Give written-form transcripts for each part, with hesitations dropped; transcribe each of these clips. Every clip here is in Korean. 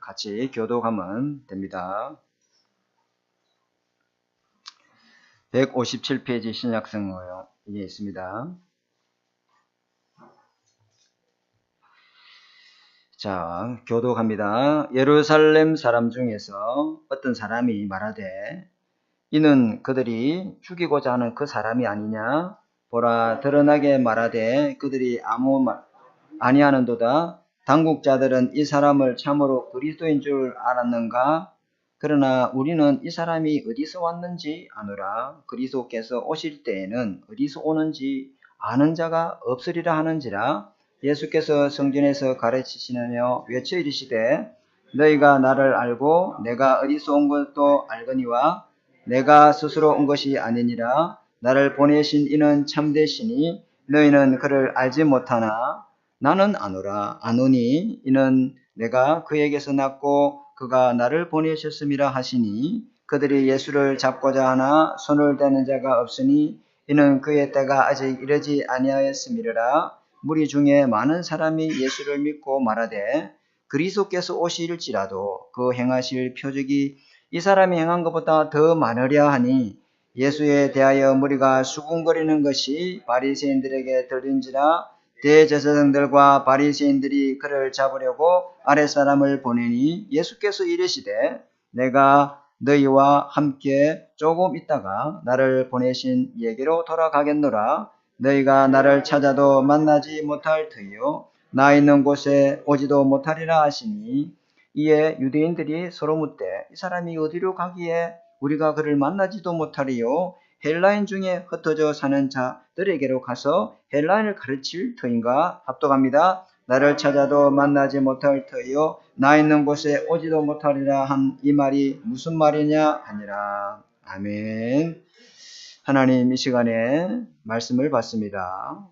같이 교독하면 됩니다. 157페이지 신약성어요. 이게 있습니다. 자, 교독합니다. 예루살렘 사람 중에서 어떤 사람이 말하되 이는 그들이 죽이고자 하는 그 사람이 아니냐? 보라, 드러나게 말하되 그들이 아무 말 아니하는도다. 당국자들은 이 사람을 참으로 그리스도인 줄 알았는가? 그러나 우리는 이 사람이 어디서 왔는지 아노라. 그리스도께서 오실 때에는 어디서 오는지 아는 자가 없으리라 하는지라. 예수께서 성전에서 가르치시며 외쳐 이르시되 너희가 나를 알고 내가 어디서 온 것도 알거니와 내가 스스로 온 것이 아니니라. 나를 보내신 이는 참되시니 너희는 그를 알지 못하나 나는 아노라. 아노니 이는 내가 그에게서 났고 그가 나를 보내셨음이라 하시니 그들이 예수를 잡고자 하나 손을 대는 자가 없으니 이는 그의 때가 아직 이르지 아니하였음이라. 무리 중에 많은 사람이 예수를 믿고 말하되 그리스도께서 오실지라도 그 행하실 표적이 이 사람이 행한 것보다 더 많으랴 하니 예수에 대하여 무리가 수군거리는 것이 바리새인들에게 들린지라. 대제사장들과 바리새인들이 그를 잡으려고 아랫사람을 보내니 예수께서 이르시되 내가 너희와 함께 조금 있다가 나를 보내신 이에게로 돌아가겠노라. 너희가 나를 찾아도 만나지 못할 터이요 나 있는 곳에 오지도 못하리라 하시니 이에 유대인들이 서로 묻되 이 사람이 어디로 가기에 우리가 그를 만나지도 못하리요 헬라인 중에 흩어져 사는 자들에게로 가서 헬라인을 가르칠 터인가? 합독합니다. 나를 찾아도 만나지 못할 터이요 나 있는 곳에 오지도 못하리라 한 이 말이 무슨 말이냐 하니라. 아멘. 하나님, 이 시간에 말씀을 받습니다.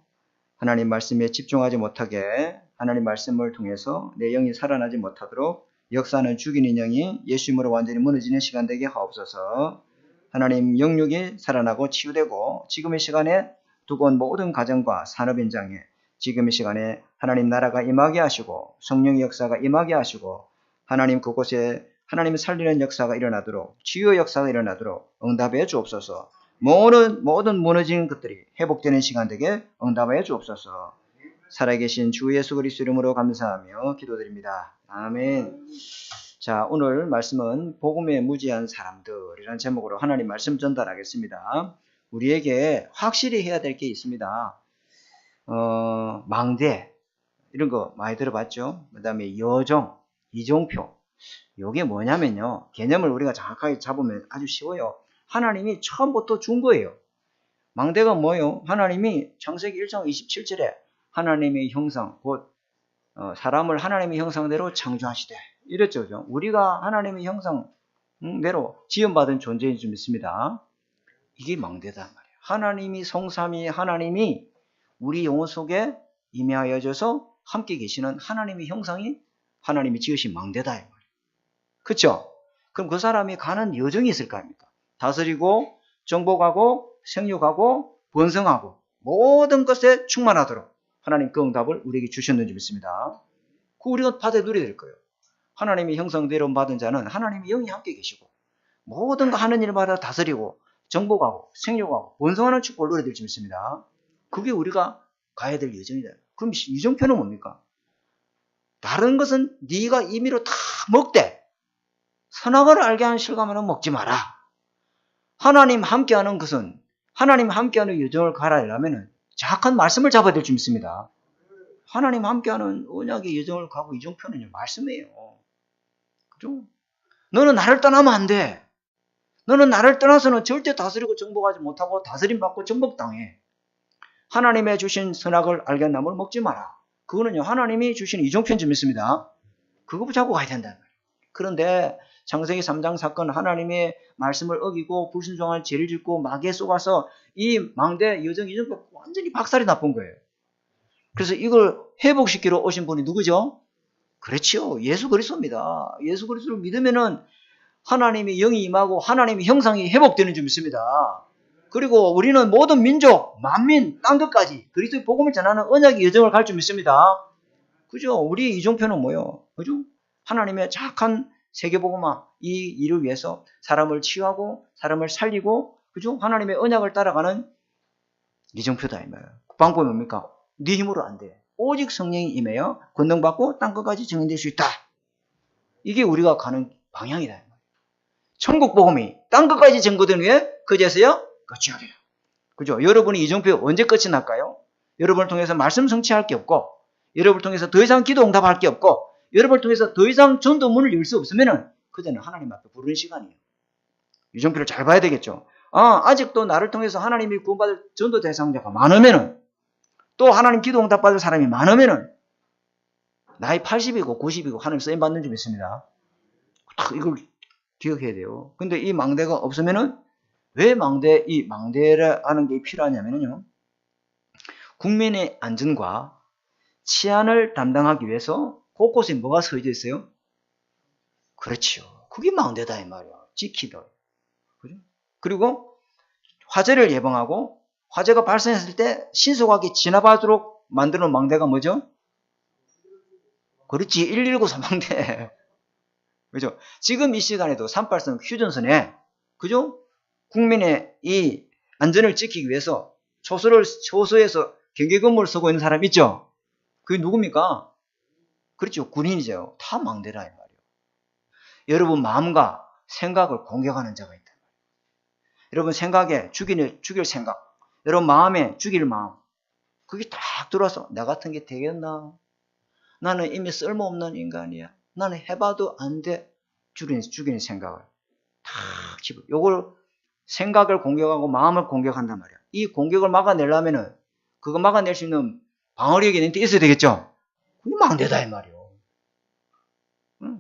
하나님 말씀에 집중하지 못하게 하나님 말씀을 통해서 내 영이 살아나지 못하도록 역사는 죽이는 영이 예수 이름으로 완전히 무너지는 시간 되게 하옵소서. 하나님 영육이 살아나고 치유되고 지금 이 시간에 두고 온 모든 가정과 산업 현장에 지금 이 시간에 하나님 나라가 임하게 하시고 성령의 역사가 임하게 하시고 하나님 그곳에 하나님 살리는 역사가 일어나도록 치유의 역사가 일어나도록 응답해 주옵소서. 모든 무너진 것들이 회복되는 시간 되게 응답해 주옵소서. 살아계신 주 예수 그리스도 이름으로 감사하며 기도드립니다. 아멘. 자, 오늘 말씀은 복음에 무지한 사람들이라는 제목으로 하나님 말씀 전달하겠습니다. 우리에게 확실히 해야 될 게 있습니다. 망대 이런 거 많이 들어봤죠? 그 다음에 여정, 이종표. 이게 뭐냐면요. 개념을 우리가 정확하게 잡으면 아주 쉬워요. 하나님이 처음부터 준 거예요. 망대가 뭐예요? 하나님이 창세기 1장 27절에 하나님의 형상, 곧 사람을 하나님의 형상대로 창조하시되 이랬죠. 그죠? 우리가 하나님의 형상대로 지음받은 존재인 줄 믿습니다. 이게 망대다 말이에요. 하나님이 성삼위 하나님이 우리 영혼 속에 임하여져서 함께 계시는 하나님의 형상이 하나님이 지으신 망대다 이 말이에요. 그렇죠? 그럼 그 사람이 가는 여정이 있을 거 아닙니까? 다스리고 정복하고 생육하고 번성하고 모든 것에 충만하도록 하나님 그 응답을 우리에게 주셨는지 믿습니다. 그 우리가 받아 누려야 될 거예요. 하나님의 형상대로 받은 자는 하나님의 영이 함께 계시고 모든 거 하는 일마다 다스리고 정복하고 생육하고 번성하는 축복을 누려야 될지 믿습니다. 그게 우리가 가야 될 여정이다. 그럼 이정표는 뭡니까? 다른 것은 네가 임의로 다 먹되 선악을 알게 하는 실감은 먹지 마라. 하나님 함께하는 것은 하나님 함께하는 여정을 가라려면 정확한 말씀을 잡아야 될 줄 믿습니다. 하나님 함께하는 언약의 여정을 가고 이정표는요 말씀이에요. 그죠? 너는 나를 떠나면 안 돼. 너는 나를 떠나서는 절대 다스리고 정복하지 못하고 다스림 받고 정복당해. 하나님의 주신 선악을 알게 나무를 먹지 마라. 그거는요 하나님이 주신 이정표인 줄 믿습니다. 그거 붙잡고 가야 된다. 그런데 창세기 3장 사건 하나님의 말씀을 어기고 불순종한 죄를 짓고 마귀에 속아서 이 망대 여정 이정표 완전히 박살이 나쁜 거예요. 그래서 이걸 회복시키러 오신 분이 누구죠? 그렇지요. 예수 그리스도입니다. 예수 그리스도를 믿으면은 하나님의 영이 임하고 하나님의 형상이 회복되는 줄 믿습니다. 그리고 우리는 모든 민족, 만민, 딴 것까지 그리스도의 복음을 전하는 언약의 여정을 갈 줄 믿습니다. 그죠? 우리 이종표는 뭐예요? 그죠? 하나님의 착한 세계복음화 이 일을 위해서 사람을 치유하고 사람을 살리고 그죠? 하나님의 언약을 따라가는 이정표다 이 말이에요. 방법이 뭡니까? 네 힘으로 안 돼. 오직 성령이 임하여 권능받고 땅끝까지 증인될 수 있다. 이게 우리가 가는 방향이다. 천국 복음이 땅끝까지 증거된 후에 그제서야 끝이 아니라. 그죠? 여러분이 이정표 언제 끝이 날까요? 여러분을 통해서 말씀 성취할 게 없고, 여러분을 통해서 더 이상 기도 응답할 게 없고, 여러분을 통해서 더 이상 전도문을 열 수 없으면은 그때는 하나님 앞에 부르는 시간이에요. 이정표를 잘 봐야 되겠죠. 아직도 나를 통해서 하나님이 구원받을 전도 대상자가 많으면은, 또 하나님 기도 응답 받을 사람이 많으면은, 나이 80이고 90이고 하나님 쓰임 받는 줄 믿습니다. 이걸 기억해야 돼요. 근데 이 망대가 없으면은, 왜 이 망대라는 게 필요하냐면요. 국민의 안전과 치안을 담당하기 위해서 곳곳에 뭐가 서져 있어요? 그렇지요. 그게 망대다 이 말이야. 지키다. 그죠? 그리고 화재를 예방하고 화재가 발생했을 때 신속하게 진압하도록 만드는 망대가 뭐죠? 그렇지. 119 소방대. 그죠? 지금 이 시간에도 383 휴전선에 그죠? 국민의 이 안전을 지키기 위해서 초소에서 경계건물을 서고 있는 사람 있죠? 그게 누굽니까? 그렇죠. 군인이죠. 다 망대라 이 말이에요. 여러분 마음과 생각을 공격하는 자가 있다. 여러분 생각에 죽일 생각, 여러분 마음에 죽일 마음, 그게 딱 들어와서 나 같은 게 되겠나? 나는 이미 쓸모없는 인간이야. 나는 해봐도 안 돼. 죽이는 생각을 탁 집어. 요걸 생각을 공격하고 마음을 공격한단 말이야. 이 공격을 막아내려면은 그거 막아낼 수 있는 방어력이 너한테 있어야 되겠죠? 그게 망대다 이 말이에요.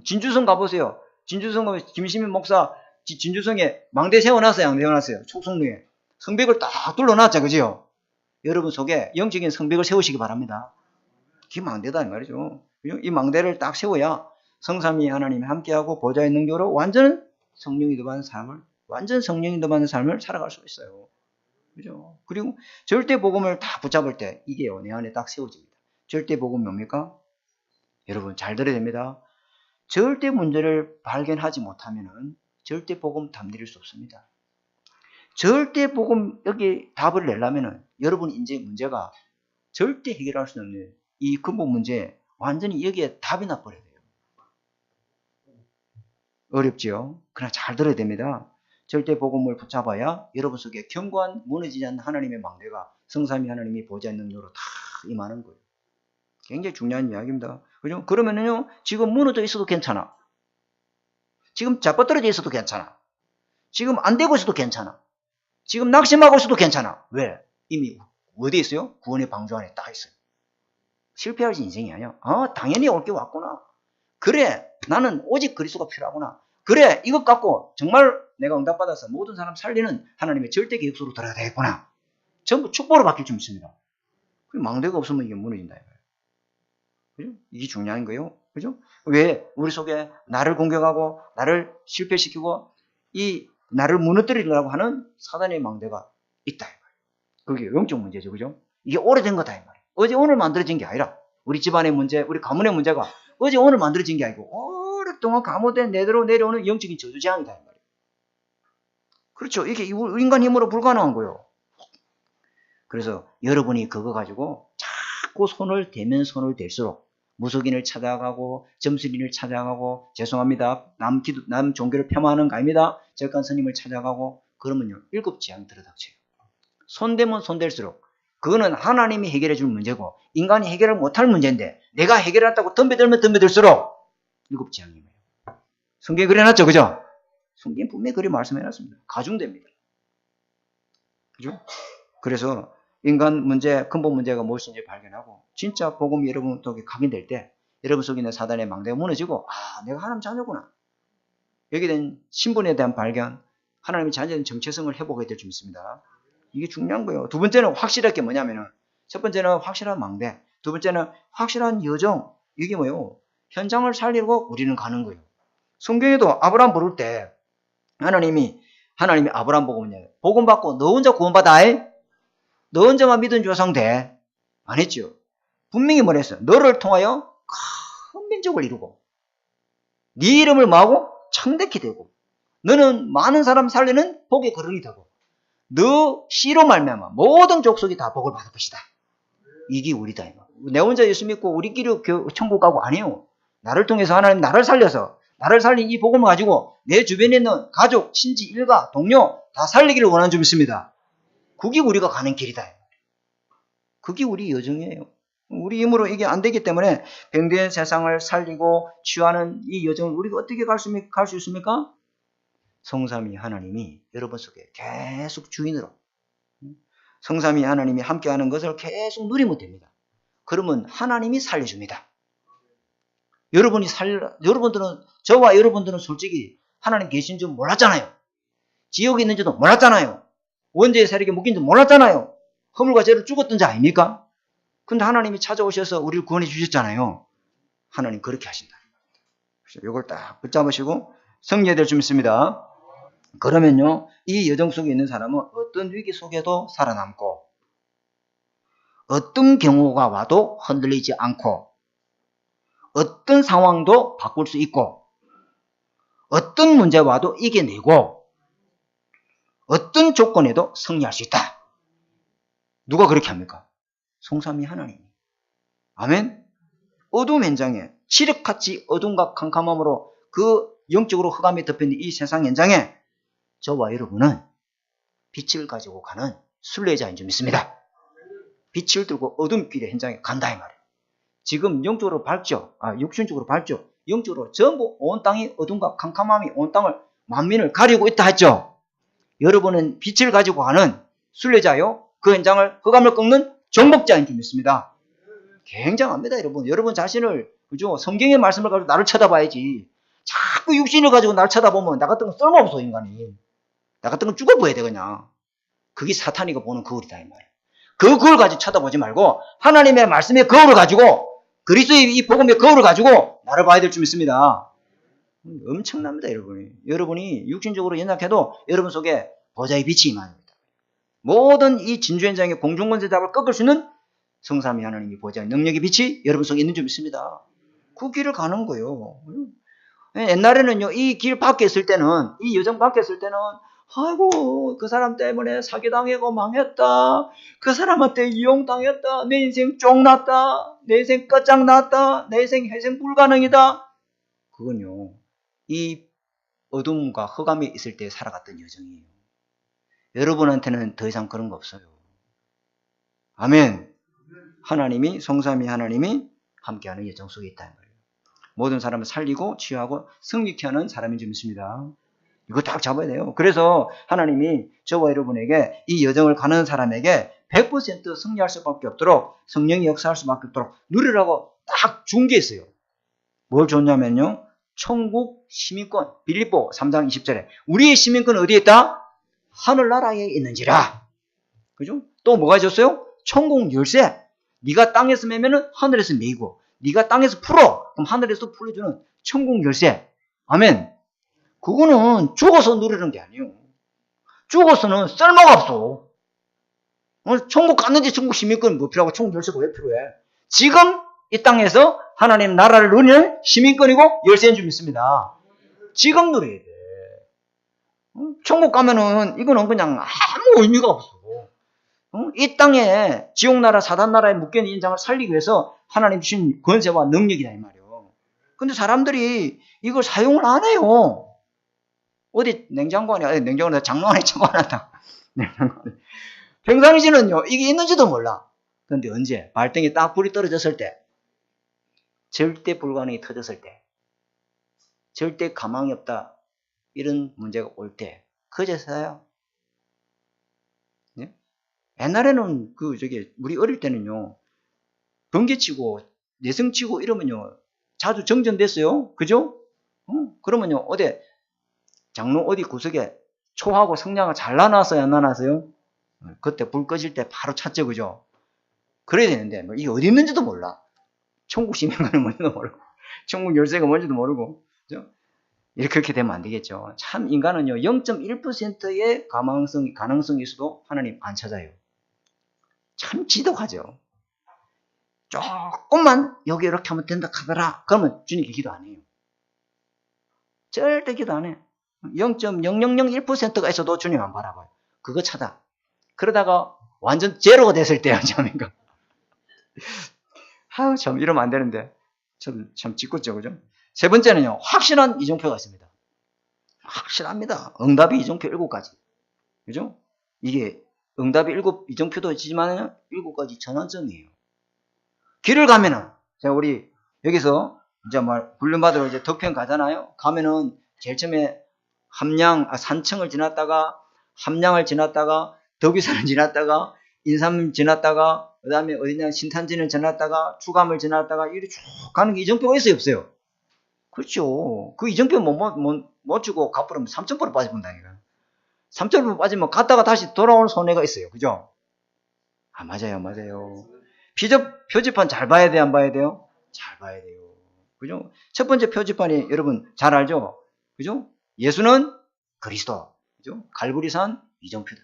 진주성 가보세요. 진주성 가면 김시민 목사 진주성에 망대 세워놨어요? 안 세워놨어요? 촉성동에 성벽을 딱 둘러놨죠. 그죠? 여러분 속에 영적인 성벽을 세우시기 바랍니다. 그게 망대다 이 말이죠. 이 망대를 딱 세워야 성삼위 하나님이 함께하고 보좌의 능력으로 완전 성령이 더받는 삶을 살아갈 수 있어요. 그죠? 그리고 절대 복음을 다 붙잡을 때 이게 내 안에 딱 세워집니다. 절대 복음이 뭡니까? 여러분 잘 들어야 됩니다. 절대 문제를 발견하지 못하면은 절대 복음 담드릴 수 없습니다. 절대 복음 여기 답을 내려면은 여러분 이제 문제가 절대 해결할 수 없는 이 근본 문제 완전히 여기에 답이 나버려야 돼요. 어렵지요? 그러나 잘 들어야 됩니다. 절대 복음을 붙잡아야 여러분 속에 견고한 무너지지 않는 하나님의 망대가 성삼위 하나님이 보좌의 능력으로 다 임하는 거예요. 굉장히 중요한 이야기입니다. 그죠? 그러면은요, 지금 무너져 있어도 괜찮아. 지금 잡아떨어져 있어도 괜찮아. 지금 안 되고 있어도 괜찮아. 지금 낙심하고 있어도 괜찮아. 왜? 이미 어디에 있어요? 구원의 방주 안에 딱 있어요. 실패할 인생이 아니야. 당연히 올 게 왔구나. 그래, 나는 오직 그리스도가 필요하구나. 그래, 이것 갖고 정말 내가 응답받아서 모든 사람 살리는 하나님의 절대 계획 속으로 들어가야 되겠구나. 전부 축복으로 바뀔 줄 믿습니다. 망대가 없으면 이게 무너진다. 그죠? 이게 중요한 거예요. 그죠? 왜 우리 속에 나를 공격하고 나를 실패시키고 이 나를 무너뜨리려고 하는 사단의 망대가 있다. 그게 영적 문제죠. 그죠? 이게 오래된 거다. 이 말이에요. 어제 오늘 만들어진 게 아니라 우리 집안의 문제, 우리 가문의 문제가 어제 오늘 만들어진 게 아니고 오랫동안 감옥된 내대로 내려오는 영적인 저주재앙이다. 이 말이에요. 그렇죠. 이게 인간 힘으로 불가능한 거예요. 그래서 여러분이 그거 가지고 자꾸 손을 대면 손을 댈수록 무속인을 찾아가고 점술인을 찾아가고 죄송합니다. 남 종교를 폄하하는 거 아닙니다. 절간 스님을 찾아가고 그러면요. 7재앙이 들어닥쳐요. 손대면 손댈수록 그거는 하나님이 해결해 줄 문제고 인간이 해결을 못할 문제인데 내가 해결했다고 덤벼들면 덤벼들수록 7재앙이에요. 성경에 그려놨죠. 그죠? 성경 분명히 그리 말씀해놨습니다. 가중됩니다. 그죠? 그래서 인간 문제, 근본 문제가 무엇인지 발견하고 진짜 복음이 여러분 속에 각인될 때 여러분 속에 있는 사단의 망대가 무너지고 내가 하나님 자녀구나. 여기에 대한 신분에 대한 발견, 하나님의 자녀된 정체성을 회복해야 될 줄 믿습니다. 이게 중요한 거예요. 두 번째는 확실할 게 뭐냐면은 첫 번째는 확실한 망대, 두 번째는 확실한 여정. 이게 뭐예요? 현장을 살리고 우리는 가는 거예요. 성경에도 아브라함 부를 때 하나님이 아브라함 보고 뭐냐? 복음 받고 너 혼자 구원받아. 너 혼자만 믿은 조상 돼. 안 했죠. 분명히 뭐랬어요? 너를 통하여 큰 민족을 이루고 네 이름을 뭐하고? 창대케 되고, 너는 많은 사람 살리는 복의 거른이 되고, 너 씨로 말미암아 모든 족속이 다 복을 받을 것이다. 이게 우리다. 내 혼자 예수 믿고 우리끼리 천국 가고 아니에요. 나를 통해서 하나님 나를 살려서 나를 살린 이 복음을 가지고 내 주변에 있는 가족, 친지, 일가, 동료 다 살리기를 원하는 줄 믿습니다. 그게 우리가 가는 길이다. 그게 우리 여정이에요. 우리 힘으로 이게 안 되기 때문에 병든 세상을 살리고 치유하는 이 여정을 우리가 어떻게 갈 수 있습니까? 성삼위 하나님이 여러분 속에 계속 주인으로, 성삼위 하나님이 함께하는 것을 계속 누리면 됩니다. 그러면 하나님이 살려줍니다. 여러분들은, 저와 여러분들은 솔직히 하나님 계신 줄 몰랐잖아요. 지옥에 있는지도 몰랐잖아요. 원죄의 세력에 묶인 줄 몰랐잖아요. 허물과 죄를 죽었던 자 아닙니까? 근데 하나님이 찾아오셔서 우리를 구원해 주셨잖아요. 하나님 그렇게 하신다. 이걸 딱 붙잡으시고 승리해야 될 줄 믿습니다. 그러면요, 이 여정 속에 있는 사람은 어떤 위기 속에도 살아남고, 어떤 경우가 와도 흔들리지 않고, 어떤 상황도 바꿀 수 있고, 어떤 문제가 와도 이겨내고, 어떤 조건에도 승리할 수 있다. 누가 그렇게 합니까? 성삼위 하나님. 아멘. 어두움 현장에, 칠흑같이 어둠과 캄캄함으로 그 영적으로 흑암이 덮인 이 세상 현장에 저와 여러분은 빛을 가지고 가는 순례자인 줄 믿습니다. 빛을 들고 어둠길의 현장에 간다 이 말이에요. 지금 영적으로 밝죠. 육신적으로 밝죠. 영적으로 전부 온 땅이 어둠과 캄캄함이 온 땅을 만민을 가리고 있다 했죠. 여러분은 빛을 가지고 가는 순례자요. 그 현장을 흑암을 꺾는 정복자인 줄 믿습니다. 굉장합니다, 여러분. 여러분 자신을, 그죠? 성경의 말씀을 가지고 나를 쳐다봐야지. 자꾸 육신을 가지고 나를 쳐다보면 나 같은 건 쓸모없어, 인간이. 나 같은 건 죽어버려야 돼, 그냥. 그게 사탄이가 보는 거울이다, 이 말이에요. 그 거울 가지고 쳐다보지 말고 하나님의 말씀의 거울을 가지고, 그리스도의 이 복음의 거울을 가지고 나를 봐야 될 줄 믿습니다. 엄청납니다, 여러분이. 여러분이 육신적으로 연약해도 여러분 속에 보좌의 빛이 임합니다. 모든 이 진주 현장의 공중권세 잡을 꺾을 수 있는 성삼위 하나님의 보좌의 능력의 빛이 여러분 속에 있는 줄 믿습니다. 그 길을 가는 거예요. 옛날에는요, 이 길 밖에 있을 때는, 이 여정 밖에 있을 때는, 아이고, 그 사람 때문에 사기당하고 망했다. 그 사람한테 이용당했다. 내 인생 쫑났다. 내 인생 끝장났다. 내 인생 회생 불가능이다. 그건요, 이 어둠과 흑암이 있을 때 살아갔던 여정이에요. 여러분한테는 더 이상 그런 거 없어요. 아멘. 하나님이, 성삼위 하나님이 함께하는 여정 속에 있다는 거예요. 모든 사람을 살리고 치유하고 승리케 하는 사람인 줄 믿습니다. 이거 딱 잡아야 돼요. 그래서 하나님이 저와 여러분에게 이 여정을 가는 사람에게 100% 승리할 수밖에 없도록, 성령이 역사할 수밖에 없도록 누리라고 딱 준 게 있어요. 뭘 줬냐면요, 천국 시민권. 빌립보 3장 20절에 우리의 시민권은 어디에 있다? 하늘나라에 있는지라. 그죠? 또 뭐가 줬어요? 천국 열쇠. 네가 땅에서 매면은 하늘에서 매이고, 네가 땅에서 풀어 그럼 하늘에서 풀어주는 천국 열쇠. 아멘. 그거는 죽어서 누리는 게 아니에요. 죽어서는 쓸모가 없어. 천국 갔는지 천국 시민권 뭐 필요하고 천국 열쇠가 왜 필요해? 지금 이 땅에서 하나님 나라를 누리는 시민권이고 열쇠인 줄 믿습니다. 지금 누려야 돼. 천국 가면은 이거는 그냥 아무 의미가 없어. 이 땅에 지옥나라 사단나라에 묶여있는 인장을 살리기 위해서 하나님 주신 권세와 능력이다 이 말이에요. 근데 사람들이 이걸 사용을 안 해요. 어디 냉장고 안에, 냉장고 안에 장롱 안에 쳐봐놨다. 평상시는요, 이게 있는지도 몰라. 그런데 언제? 발등에 딱 불이 떨어졌을 때, 절대 불가능이 터졌을 때, 절대 가망이 없다, 이런 문제가 올 때, 그제서야. 네? 옛날에는 우리 어릴 때는요, 번개치고, 내성치고 이러면요, 자주 정전됐어요. 그죠? 그러면요, 장롱 어디 구석에 초하고 성냥을 잘 나눴어요? 안 나눴어요? 그때 불 꺼질 때 바로 찾죠, 그죠? 그래야 되는데, 이게 어디 있는지도 몰라. 천국 시민권은 뭔지도 모르고, 천국 열쇠가 뭔지도 모르고, 그죠? 그렇게 되면 안 되겠죠. 참, 인간은요, 0.1%의 가능성이 있어도 하나님 안 찾아요. 참 지독하죠. 조금만 여기 이렇게 하면 된다 하더라. 그러면 주님께 기도 안 해요. 절대 기도 안 해. 0.0001%가 있어도 주님 안 바라봐요. 그거 차다. 그러다가 완전 제로가 됐을 때야, 참인가. 아우, 참, 이러면 안 되는데. 참 짓궂죠, 그죠? 세 번째는요, 확실한 이정표가 있습니다. 확실합니다. 응답이 이정표 7가지. 그죠? 이게 응답이 이정표도 있지만 7가지 전환점이에요. 길을 가면은, 자, 우리 여기서 이제 훈련받으러 이제 덕평 가잖아요. 가면은 제일 처음에 산청을 지났다가, 함량을 지났다가, 덕위산을 지났다가, 인삼 지났다가, 그 다음에 어디냐, 신탄진을 지났다가, 추감을 지났다가, 이렇게 쭉 가는 게 이정표가 있어요, 없어요? 그렇죠. 그 이정표 못 주고 갚으면 3,000% 빠져본다니까. 3,000% 빠지면 갔다가 다시 돌아오는 손해가 있어요. 그죠? 아, 맞아요. 표지판 잘 봐야 돼요, 안 봐야 돼요? 잘 봐야 돼요. 그죠? 첫 번째 표지판이 여러분 잘 알죠? 그죠? 예수는 그리스도. 그죠? 갈보리산 이정표다.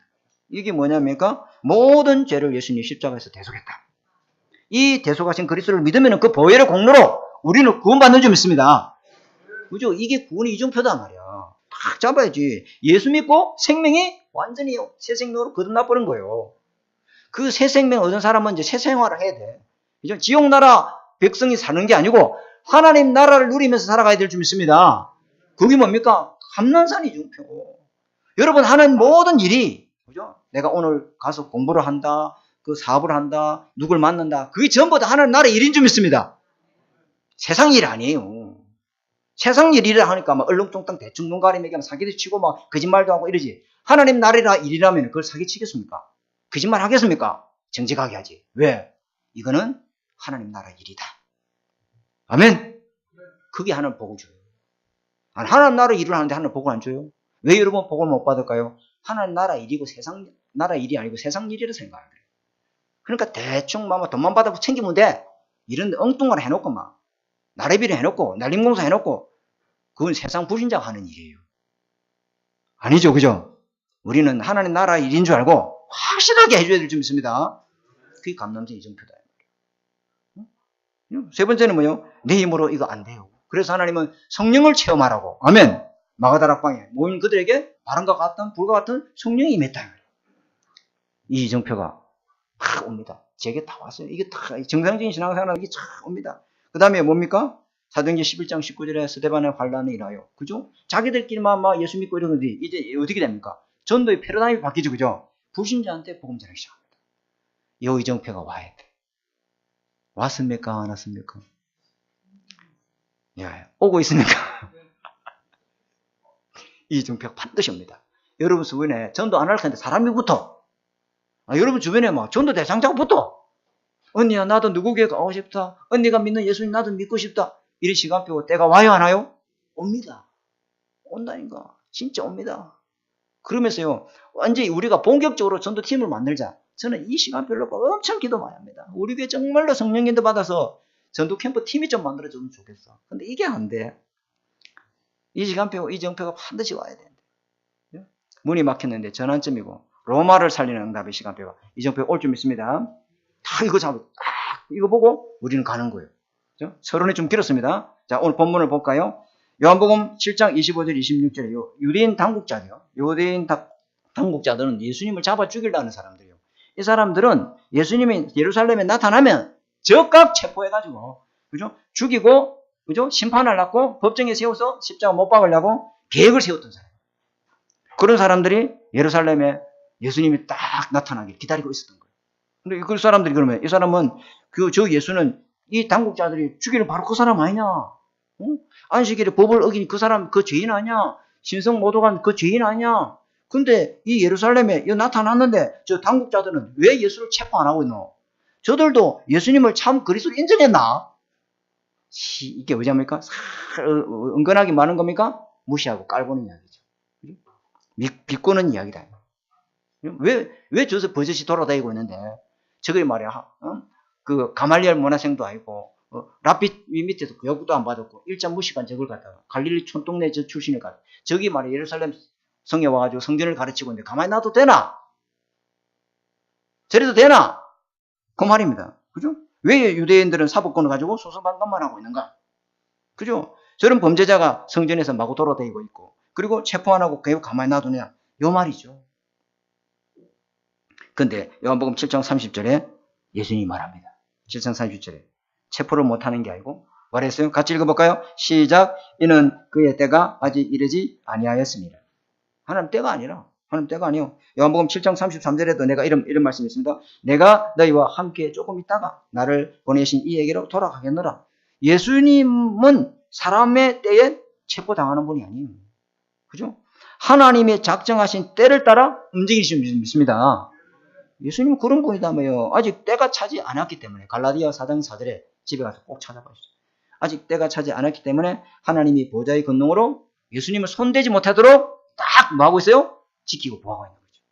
이게 뭐냐면까? 모든 죄를 예수님이 십자가에서 대속했다. 이 대속하신 그리스도를 믿으면 그 보혈의 공로로 우리는 구원받는 줄 믿습니다. 그죠? 이게 구원의 이정표다 말이야. 딱 잡아야지. 예수 믿고 생명이 완전히 새 생명으로 거듭나버린 거예요. 그 새 생명 얻은 사람은 이제 새 생활을 해야 돼. 그죠? 지옥 나라 백성이 사는 게 아니고 하나님 나라를 누리면서 살아가야 될 줄 믿습니다. 그게 뭡니까? 감난산 이정표. 여러분 하는 모든 일이, 그죠? 내가 오늘 가서 공부를 한다, 그 사업을 한다, 누굴 만난다, 그게 전부 다 하나님 나라의 일인 줄 믿습니다. 세상 일 아니에요. 세상 일이라 하니까 막 얼렁뚱땅 대충 눈 가리면 사기도 치고 막 거짓말도 하고 이러지. 하나님 나라라 일이라면 그걸 사기치겠습니까? 거짓말 하겠습니까? 정직하게 하지. 왜? 이거는 하나님 나라 일이다. 아멘. 그게 하나님 복을 줘요. 하나님 나라 일을 하는데 하나님 복을 안 줘요? 왜 여러분 복을 못 받을까요? 하나님 나라 일이고 세상 나라 일이 아니고 세상 일이라 생각해요. 그러니까 대충 막 돈만 받아서 챙기면 돼. 이런 엉뚱한 해놓고 막 나래비를 해놓고 날림공사 해놓고 그건 세상 불신자가 하는 일이에요. 아니죠, 그죠? 우리는 하나님 나라 일인 줄 알고 확실하게 해줘야 될 줄 믿습니다. 그게 감남자 이정표다. 세 번째는 뭐요? 내 힘으로 이거 안 돼요. 그래서 하나님은 성령을 체험하라고. 아멘. 마가다락방에 모인 그들에게 바람과 같은 불과 같은 성령이 임했다. 이 이정표가 탁 옵니다. 제게 다 왔어요. 이게 다 정상적인 신앙생활은 이게 쫙 옵니다. 그 다음에 뭡니까? 사도행전 11장 19절에 스데반의 환란을 인하여, 그죠? 자기들끼리만 막 예수 믿고 이러는데 이제 어떻게 됩니까? 전도의 패러다임이 바뀌죠, 그죠? 불신자한테 복음 전하기 시작합니다. 이 이정표가 와야 돼. 왔습니까? 안 왔습니까? 야, 오고 있습니까? 이 이정표가 반드시 옵니다. 여러분 주변에 전도 안 할 텐데 사람이 붙어. 여러분 주변에 막 전도 대상자가 붙어. 언니야, 나도 누구 교회 가고 싶다. 언니가 믿는 예수님 나도 믿고 싶다. 이런 시간표 때가 와요, 안 와요? 옵니다. 온다니까. 진짜 옵니다. 그러면서요, 완전히 우리가 본격적으로 전도팀을 만들자. 저는 이 시간표를 놓고 엄청 기도 많이 합니다. 우리 교회 정말로 성령인도 받아서 전도 캠프 팀이 좀 만들어주면 좋겠어. 근데 이게 안 돼. 이 시간표, 이 정표가 반드시 와야 되는데. 문이 막혔는데 전환점이고, 로마를 살리는 응답의 시간표가 이 정표가 올 줄 믿습니다. 다 이거 잡고, 이거 보고 우리는 가는 거예요. 그죠? 서론이 좀 길었습니다. 자, 오늘 본문을 볼까요? 요한복음 7장 25절 26절에 유대인 당국자들요. 유대인 당국자들은 예수님을 잡아 죽이려는 사람들이요. 이 사람들은 예수님이 예루살렘에 나타나면 즉각 체포해가지고, 그죠? 죽이고, 그죠? 심판하려고 법정에 세워서 십자가 못 박으려고 계획을 세웠던 사람. 그런 사람들이 예루살렘에 예수님이 딱 나타나길 기다리고 있었던 거예요. 근데 그 사람들이 그러면 이 사람은 저 예수는 이 당국자들이 죽이는 바로 그 사람 아니냐? 응? 안식일에 법을 어긴 그 사람 그 죄인 아니야? 신성 모독한 그 죄인 아니야? 근데 이 예루살렘에 나타났는데 저 당국자들은 왜 예수를 체포 안 하고 있노? 저들도 예수님을 참 그리스도로 인정했나? 이게 왜냐입니까? 은근하게 많은 겁니까? 무시하고 깔보는 이야기죠. 비꼬는 이야기다. 왜 저서 버젓이 돌아다니고 있는데 저게 말이야. 그 가말리엘 문화생도 아니고 랍비 밑에서 교육도 안 받았고 일장 무식한 저걸 갖다가 갈릴리 촌동네 저 출신을 갖다 저기 말이야 예루살렘 성에 와가지고 성전을 가르치고 있는데 가만히 놔도 되나? 저래도 되나? 그 말입니다. 그죠? 왜 유대인들은 사법권을 가지고 소수방관만 하고 있는가? 그죠? 저런 범죄자가 성전에서 마구 돌아다니고 있고, 그리고 체포 안 하고 계속 가만히 놔두냐, 요 말이죠. 근데 요한복음 7장 30절에 예수님이 말합니다. 7장 30절에 체포를 못하는 게 아니고 말했어요. 같이 읽어볼까요? 시작. 이는 그의 때가 아직 이르지 아니하였습니다. 하나님 때가 아니라, 하나님 때가 아니요. 요한복음 7장 33절에도 내가 이런 말씀이 있습니다. 내가 너희와 함께 조금 있다가 나를 보내신 이에게로 돌아가겠노라. 예수님은 사람의 때에 체포당하는 분이 아니에요. 그죠? 하나님의 작정하신 때를 따라 움직이시면 믿습니다. 예수님은 그런 분이다며요. 아직 때가 차지 않았기 때문에. 갈라디아 4장 4절에 집에 가서 꼭 찾아봐주세요. 아직 때가 차지 않았기 때문에 하나님이 보좌의 권능으로 예수님을 손대지 못하도록 딱 뭐하고 있어요? 지키고 보호하고 있는 거죠.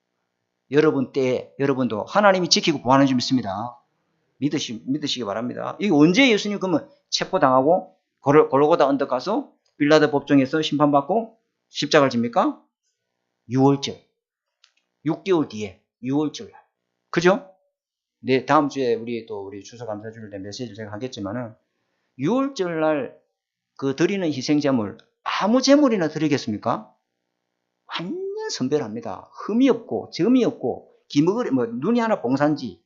여러분 때에 여러분도 하나님이 지키고 보호하는 줄 믿습니다. 믿으시기 바랍니다. 이게 언제 예수님 그러면 체포당하고 골고다 언덕 가서 빌라도 법정에서 심판받고 십자가를 집니까? 6월절. 6개월 뒤에 6월절. 그죠? 네, 다음 주에 우리 추수감사주일 때 메시지를 제가 하겠지만은 6월절 날 그 드리는 희생제물 아무 제물이나 드리겠습니까? 완전 선별합니다. 흠이 없고 점이 없고 기머거리 눈이 하나 봉산지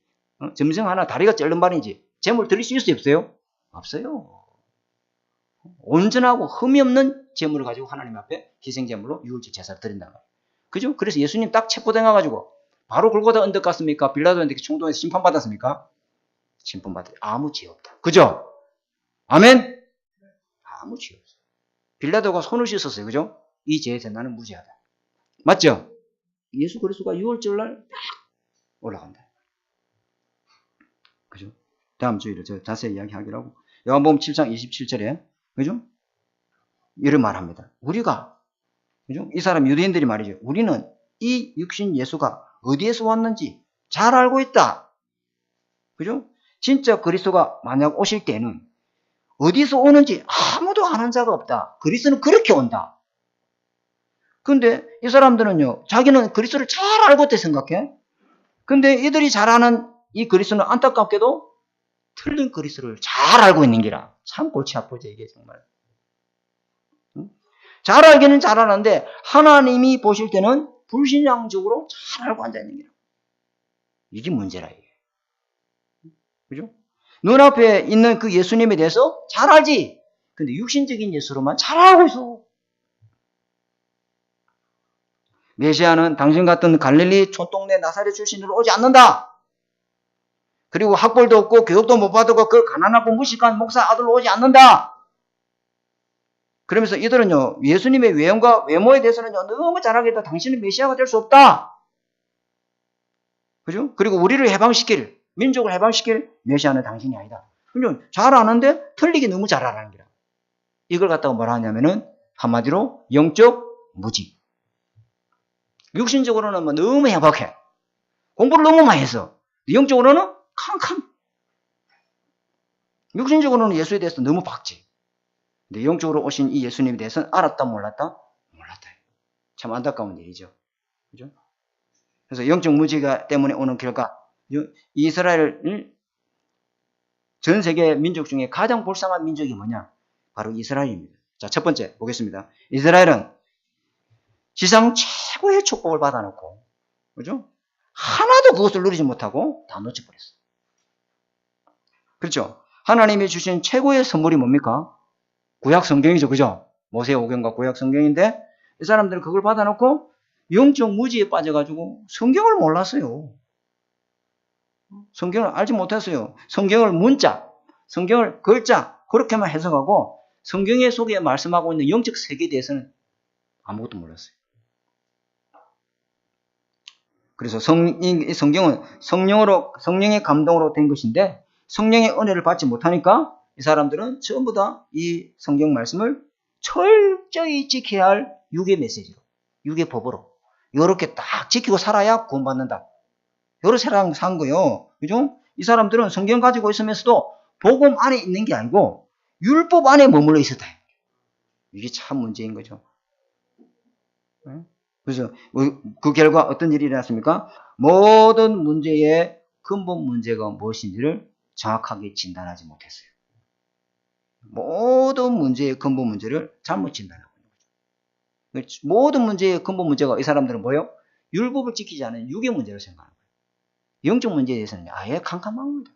점성 하나 다리가 쩔른반인지 제물 드릴 수 있어요? 없어요? 없어요. 온전하고 흠이 없는 제물을 가지고 하나님 앞에 희생제물로 6월절 제사를 드린단 말이에요. 그죠? 그래서 예수님 딱 체포당해가지고 바로 골고다 언덕 갔습니까? 빌라도한테 총동에서 심판받았습니까? 심판받았어요. 아무 죄 없다. 그죠? 아멘? 아무 죄 없어요. 빌라도가 손을 씻었어요. 그죠? 이 죄에서 나는 무죄하다. 맞죠? 예수 그리스도가 6월절 날 딱 올라간다. 그죠? 다음 주일에 저 자세히 이야기하기로 하고. 요한복음 7장 27절에 그죠? 이런 말합니다. 우리가 그죠? 이 사람 유대인들이 말이죠. 우리는 이 육신 예수가 어디에서 왔는지 잘 알고 있다. 그죠? 진짜 그리스도가 만약 오실 때는 어디서 오는지 아무도 아는 자가 없다. 그리스도는 그렇게 온다. 근데 이 사람들은요, 자기는 그리스도를 잘 알고 있다 생각해. 근데 이들이 잘 아는 이 그리스도는 안타깝게도 틀린 그리스도를 잘 알고 있는 게라. 참 골치 아프죠, 이게 정말. 잘 알기는 잘 아는데 하나님이 보실 때는 불신앙적으로 잘 알고 앉아있는 게라. 이게 문제라, 이게. 그죠? 눈앞에 있는 그 예수님에 대해서 잘 알지. 근데 육신적인 예수로만 잘 알고 있어. 메시아는 당신 같은 갈릴리 촌동네 나사렛 출신으로 오지 않는다. 그리고 학벌도 없고 교육도 못 받고 그 가난하고 무식한 목사 아들로 오지 않는다. 그러면서 이들은요, 예수님의 외형과 외모에 대해서는요, 너무 잘 알겠다. 당신은 메시아가 될 수 없다. 그죠? 그리고 우리를 해방시킬, 민족을 해방시킬 메시아는 당신이 아니다. 그죠? 잘 아는데 틀리게 너무 잘 알아는 거라. 이걸 갖다가 뭐라 하냐면은 한마디로 영적 무지. 육신적으로는 뭐 너무 행복해. 공부를 너무 많이 해서. 영적으로는 캄캄. 육신적으로는 예수에 대해서 너무 박지. 근데 영적으로 오신 이 예수님에 대해서는 알았다 몰랐다? 몰랐다. 참 안타까운 일이죠. 그죠? 그래서 영적 무지가 때문에 오는 결과, 이스라엘, 전 세계 민족 중에 가장 불쌍한 민족이 뭐냐? 바로 이스라엘입니다. 자, 첫 번째 보겠습니다. 이스라엘은 지상 최고의 축복을 받아놓고, 그죠? 하나도 그것을 누리지 못하고 다 놓쳐버렸어요. 그렇죠? 하나님이 주신 최고의 선물이 뭡니까? 구약 성경이죠. 그죠? 모세오경과 구약 성경인데 이 사람들은 그걸 받아놓고 영적 무지에 빠져가지고 성경을 몰랐어요. 성경을 알지 못했어요. 성경을 문자, 성경을 글자 그렇게만 해석하고 성경의 속에 말씀하고 있는 영적 세계에 대해서는 아무것도 몰랐어요. 그래서 성경은 성령의 감동으로 된 것인데 성령의 은혜를 받지 못하니까 이 사람들은 전부 다 이 성경 말씀을 철저히 지켜야 할 육의 메시지로, 육의 법으로 이렇게 딱 지키고 살아야 구원받는다. 여러 세상 산 거요. 그죠? 이 사람들은 성경 가지고 있으면서도 복음 안에 있는 게 아니고 율법 안에 머물러 있었다. 이게 참 문제인 거죠. 그래서 그 결과 어떤 일이 일어났습니까? 모든 문제의 근본 문제가 무엇인지를 정확하게 진단하지 못했어요. 모든 문제의 근본 문제를 잘못 진단하고 있는 거죠. 모든 문제의 근본 문제가 이 사람들은 뭐예요? 율법을 지키지 않은 육의 문제를 생각하는 거예요. 영적 문제에 대해서는 아예 캄캄한 겁니다.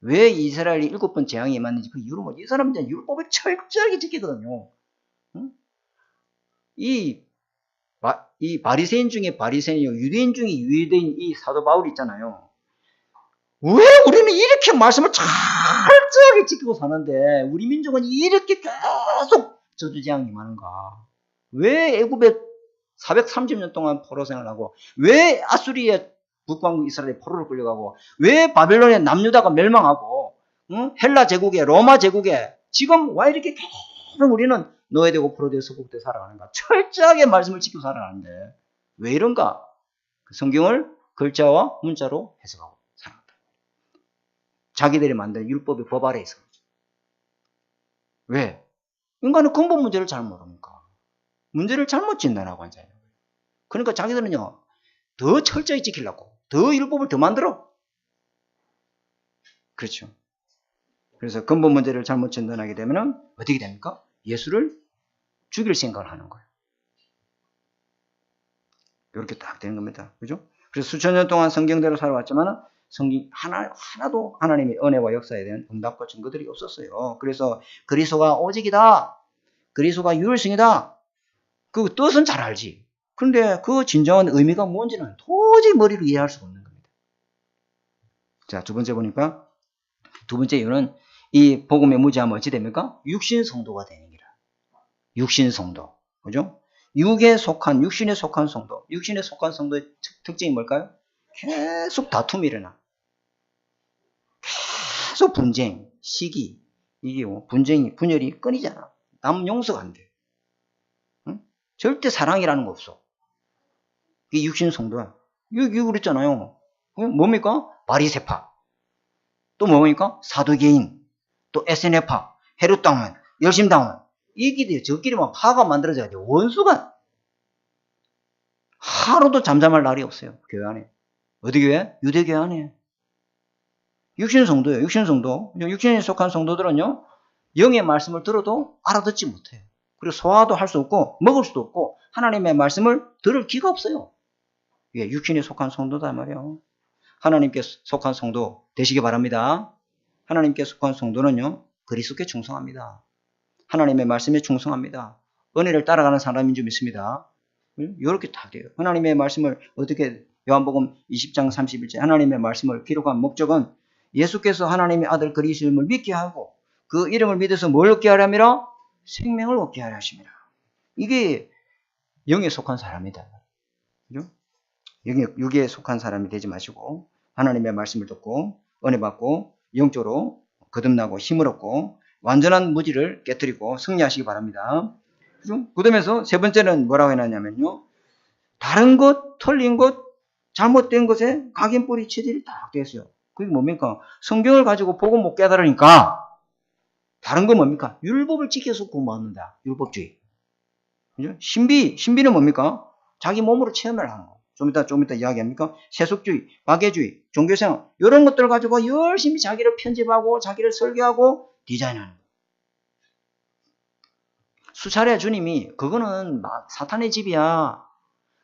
왜 이스라엘이 7번 재앙이 임했는지 그 이유는 뭐지? 이 사람들은 율법을 철저하게 지키거든요. 응? 이 바리새인 중에 바리새인이요, 유대인 중에 유대인 이 사도 바울 있잖아요. 왜 우리는 이렇게 말씀을 철저하게 지키고 사는데 우리 민족은 이렇게 계속 저주재앙이 많은가? 왜 애굽에 430년 동안 포로 생활하고, 왜 아수리의 북왕국 이스라엘에 포로를 끌려가고, 왜 바벨론의 남유다가 멸망하고, 응? 헬라 제국에, 로마 제국에 지금 왜 이렇게 계속 우리는 노예되고 포로되고 서국되고 살아가는가? 철저하게 말씀을 지키고 살아가는데 왜 이런가? 성경을 글자와 문자로 해석하고 살아간다. 자기들이 만든 율법이 법 아래에 있어. 왜? 인간은 근본 문제를 잘 모르니까. 문제를 잘못 진단하고 앉아요. 그러니까 자기들은요, 더 철저히 지키려고, 더 율법을 더 만들어. 그렇죠. 그래서 근본 문제를 잘못 진단하게 되면 어떻게 됩니까? 예수를 죽일 생각을 하는 거예요. 이렇게 딱 되는 겁니다. 그죠? 그래서 수천 년 동안 성경대로 살아왔지만 성경 하나도 하나님의 은혜와 역사에 대한 응답과 증거들이 없었어요. 그래서 그리스도가 오직이다. 그리스도가 유일성이다. 그 뜻은 잘 알지. 그런데 그 진정한 의미가 뭔지는 도저히 머리로 이해할 수가 없는 겁니다. 자, 두 번째 보니까 두 번째 이유는 이 복음의 무지함은 어찌 됩니까? 육신 성도가 되는 기라. 육신 성도. 그죠? 육신에 속한 성도. 육신에 속한 성도의 특징이 뭘까요? 계속 다툼이 일어나. 계속 분쟁, 시기. 이게 분쟁이, 분열이 끊이잖아. 남 용서가 안 돼. 응? 절대 사랑이라는 거 없어. 이게 육신 성도야. 이거 그랬잖아요. 뭡니까? 바리새파. 또 뭡니까? 사두개인. 또 SNF파. 헤롯당원. 열심당원. 이기들 저끼리만 파가 만들어져야 돼. 원수가 하루도 잠잠할 날이 없어요. 교회 안에. 어디 교회? 유대교회 안에. 육신 성도예요. 육신 성도. 육신에 속한 성도들은요, 영의 말씀을 들어도 알아듣지 못해요. 그리고 소화도 할 수 없고 먹을 수도 없고 하나님의 말씀을 들을 기가 없어요. 예, 육신에 속한 성도다 말이에요. 하나님께 속한 성도 되시기 바랍니다. 하나님께 속한 성도는요, 그리스도께 충성합니다. 하나님의 말씀에 충성합니다. 은혜를 따라가는 사람인 줄 믿습니다. 이렇게 다 돼요. 하나님의 말씀을 어떻게, 요한복음 20장 31절 하나님의 말씀을 기록한 목적은 예수께서 하나님의 아들 그리스도를 믿게 하고 그 이름을 믿어서 뭘 얻게 하려니라? 생명을 얻게 하려 하십니다. 이게 영에 속한 사람이다. 그죠? 육에 속한 사람이 되지 마시고 하나님의 말씀을 듣고 은혜 받고 영적으로 거듭나고 힘을 얻고 완전한 무지를 깨뜨리고 승리하시기 바랍니다. 그죠? 그다음에서 세 번째는 뭐라고 해놨냐면요, 다른 것, 틀린 것, 잘못된 것에 각인뿌리 체질이 딱 됐어요. 그게 뭡니까? 성경을 가지고 보고 못 깨달으니까 다른 건 뭡니까? 율법을 지켜서 구원받는다. 율법주의. 그죠? 신비는 뭡니까? 자기 몸으로 체험을 하는 거. 좀 이따 이야기합니까? 세속주의, 박애주의, 종교생활, 이런 것들 가지고 열심히 자기를 편집하고, 자기를 설계하고, 디자인하는 거. 수차례 주님이, 그거는 사탄의 집이야.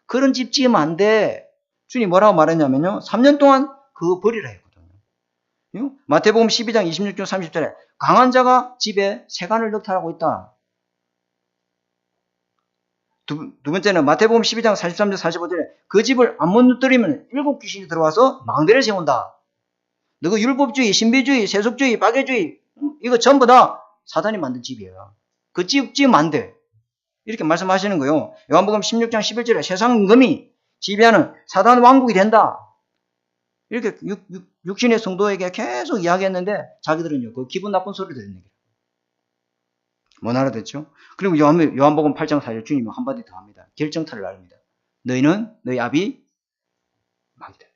그런 집 지으면 안 돼. 주님이 뭐라고 말했냐면요, 3년 동안 그거 버리라 했거든요. 마태복음 12장 26절 30절에 강한 자가 집에 세간을 넉탈하고 있다. 두 번째는 마태복음 12장 43절 45절에 그 집을 안 무너뜨리면 7 귀신이 들어와서 망대를 세운다. 너그 율법주의, 신비주의, 세속주의, 박애주의, 이거 전부 다 사단이 만든 집이에요. 그 집 지으면 안 돼. 이렇게 말씀하시는 거예요. 요한복음 16장 11절에 세상 금이 지배하는 사단 왕국이 된다. 이렇게 육신의 성도에게 계속 이야기했는데 자기들은요, 그 기분 나쁜 소리를 듣는 거예요. 못 알아듣죠? 그리고 요한복음 8장 4절 주님이 한마디 더 합니다. 결정타를 나릅니다. 너희는 너희 아비 마귀다.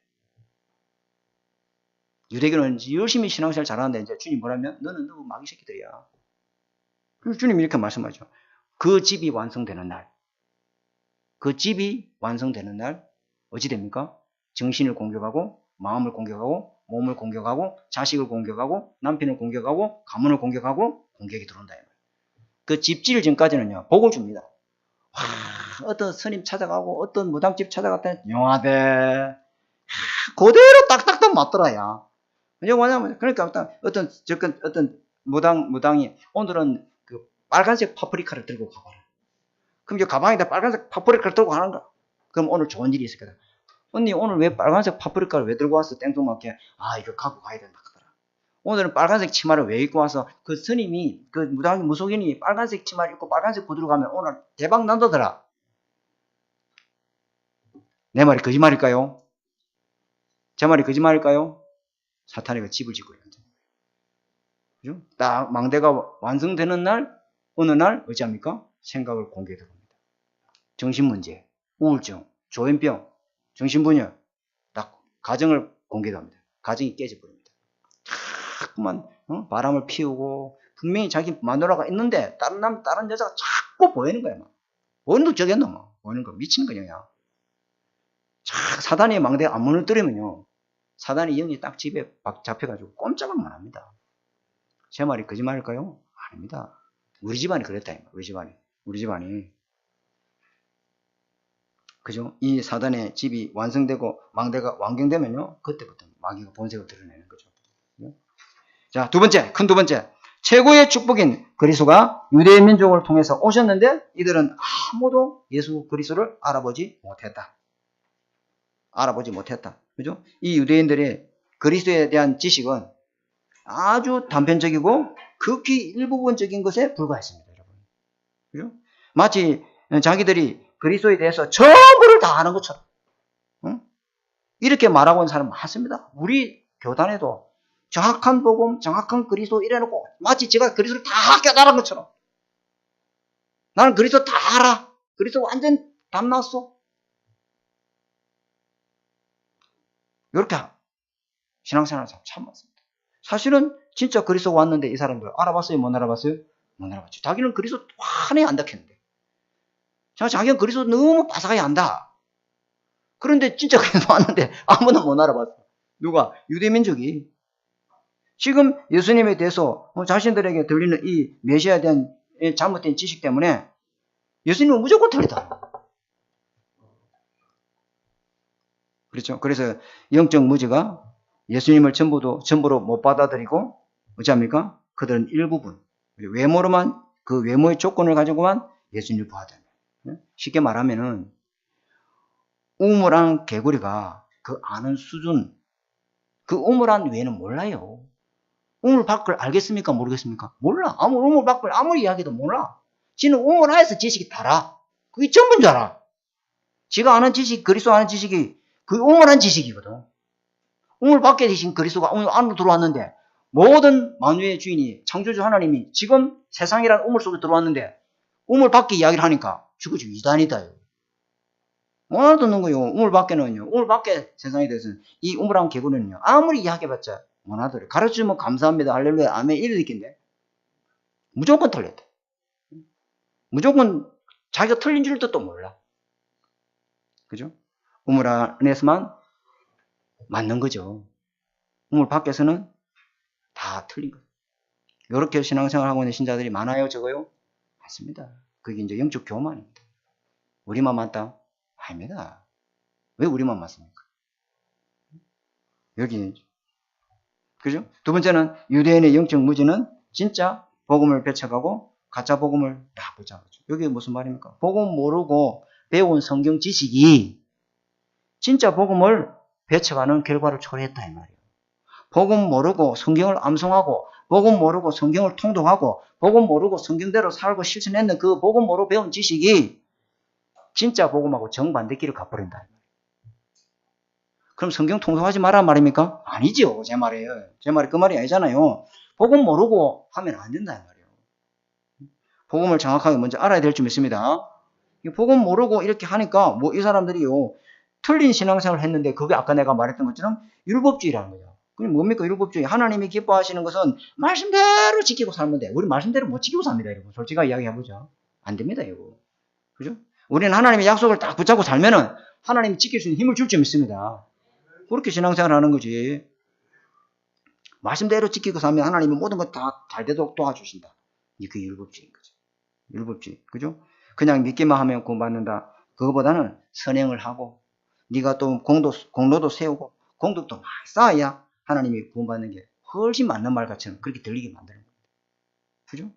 유대교는 열심히 신앙생활 잘하는데 이제 주님 뭐라면 너는 너 마귀 새끼들이야. 그래서 주님이 이렇게 말씀하죠. 그 집이 완성되는 날, 그 집이 완성되는 날 어찌 됩니까? 정신을 공격하고 마음을 공격하고 몸을 공격하고 자식을 공격하고 남편을 공격하고 가문을 공격하고 공격이 들어온다. 그 집질 전까지는요 복을 줍니다. 와, 어떤 스님 찾아가고 어떤 무당집 찾아갔더니 영화대 그대로 딱딱딱 맞더라야. 왜냐면 그러니까 어떤 무당이 오늘은 그 빨간색 파프리카를 들고 가봐라. 그럼 이제 가방에다 빨간색 파프리카를 들고 가는 거야. 그럼 오늘 좋은 일이 있을 거다. 언니 오늘 왜 빨간색 파프리카를 왜 들고 왔어? 땡뚱맞게. 아 이거 갖고 가야 된다 하더라. 오늘은 빨간색 치마를 왜 입고 와서 그 스님이 그 무속인이 빨간색 치마를 입고 빨간색 구두로 가면 오늘 대박 난다더라. 내 말이 거짓말일까요? 제 말이 거짓말일까요? 사탄이 그 집을 짓고 있는 거죠. 딱 망대가 완성되는 날 어느 날 어찌합니까? 생각을 공개해 봅니다. 정신문제, 우울증, 조현병, 정신분열, 딱 가정을 공개합니다. 가정이 깨져버립니다. 자꾸만 바람을 피우고 분명히 자기 마누라가 있는데 다른 여자가 자꾸 보이는 거야. 막. 보이는 거 저겠노? 막. 보이는 거 미치는 거냐. 사단의 망대에 안 무너뜨리면요. 사단의 영이 딱 집에 잡혀가지고 꼼짝을 못 합니다. 제 말이 거짓말일까요? 아닙니다. 우리 집안이 그랬다. 우리 집안이. 그죠? 이 사단의 집이 완성되고 망대가 완경되면요. 그때부터 마귀가 본색을 드러내는 거죠. 자, 큰 두 번째. 최고의 축복인 그리스도가 유대인 민족을 통해서 오셨는데 이들은 아무도 예수 그리스도를 알아보지 못했다. 그죠? 이 유대인들의 그리스도에 대한 지식은 아주 단편적이고 극히 일부분적인 것에 불과했습니다, 여러분. 그죠? 마치 자기들이 그리스도에 대해서 전부를 다 아는 것처럼 이렇게 말하고 있는 사람 많습니다. 우리 교단에도 정확한 복음, 정확한 그리스도 이래놓고 마치 제가 그리스도를 다 깨달은 것처럼 나는 그리스도 다 알아. 그리스도 완전 담났어. 이렇게 신앙생활을 참 많습니다. 사실은 진짜 그리스도가 왔는데 이 사람들 알아봤어요? 못 알아봤어요? 못 알아봤죠. 자기는 그리스도 환히 안다했는데 자기는 그리스도 너무 바삭하게 안다. 그런데 진짜 그리스도 왔는데 아무도 못 알아봤어. 누가? 유대민족이. 지금 예수님에 대해서 자신들에게 들리는 이 메시아에 대한 잘못된 지식 때문에 예수님은 무조건 틀리다. 그렇죠. 그래서 영적 무지가 예수님을 전부로 못 받아들이고 어찌합니까? 그들은 일부분 외모로만 그 외모의 조건을 가지고만 예수님을 보아야 됩니다. 쉽게 말하면은 우물한 개구리가 그 아는 수준 그 우물안 외에는 몰라요. 우물 밖을 알겠습니까? 모르겠습니까? 몰라. 우물 밖을 아무리 이야기해도 몰라. 지는 우물 안에서 지식이 달아. 그게 전부인 줄 알아. 지가 아는 지식, 그리스도 아는 지식이 그 우물한 지식이거든. 우물 밖에 계신 그리스도가 우물 안으로 들어왔는데 모든 만유의 주인이 창조주 하나님이 지금 세상이라는 우물 속에 들어왔는데 우물 밖에 이야기를 하니까 저거 지금 이단이다. 못 알아듣는 거요. 우물 밖에는요. 우물 밖에 세상에 대해서는 이 우물한 개구리는요. 아무리 이야기해봤자 못 알아들어요. 가르쳐주면 감사합니다. 할렐루야. 아멘. 이래 있겠네. 무조건 틀렸다. 무조건 자기가 틀린 줄도 또 몰라. 그죠? 우물 안에서만 맞는 거죠. 우물 밖에서는 다 틀린 거예요. 이렇게 신앙생활 하고 있는 신자들이 많아요, 적어요? 맞습니다. 그게 이제 영적 교만입니다. 우리만 맞다? 아닙니다. 왜 우리만 맞습니까? 여기, 그죠? 두 번째는 유대인의 영적 무지는 진짜 복음을 배척하고 가짜 복음을 다 붙잡았죠. 여기 무슨 말입니까? 복음 모르고 배운 성경 지식이 진짜 복음을 배척하는 결과를 초래했다 이 말이에요. 복음 모르고 성경을 암송하고 복음 모르고 성경을 통독하고 복음 모르고 성경대로 살고 실천했는 그 복음 모르고 배운 지식이 진짜 복음하고 정반대길을 가버린다. 그럼 성경 통독하지 말란 말입니까? 아니죠. 제 말이에요. 제 말이 그 말이 아니잖아요. 복음 모르고 하면 안 된다 이 말이에요. 복음을 정확하게 먼저 알아야 될 줄 믿습니다. 복음 모르고 이렇게 하니까 뭐 이 사람들이요. 틀린 신앙생활을 했는데 그게 아까 내가 말했던 것처럼 율법주의라는 거예요. 그게 뭡니까 율법주의? 하나님이 기뻐하시는 것은 말씀대로 지키고 살면 돼. 우리 말씀대로 못 지키고 삽니다. 여러분. 솔직하게 이야기해보자. 안 됩니다. 이거. 그죠? 우리는 하나님의 약속을 딱 붙잡고 살면은 하나님이 지킬 수 있는 힘을 줄 줄 믿습니다. 그렇게 신앙생활을 하는 거지. 말씀대로 지키고 살면 하나님이 모든 것 다 잘 되도록 도와주신다. 이게 율법주의인 거죠. 율법주의. 그죠? 그냥 믿기만 하면 구원받는다. 그거보다는 선행을 하고 네가 또 공로도 세우고 공덕도 많이 쌓아야 하나님이 구원받는 게 훨씬 맞는 말 같처럼 그렇게 들리게 만드는 겁니다. 그죠?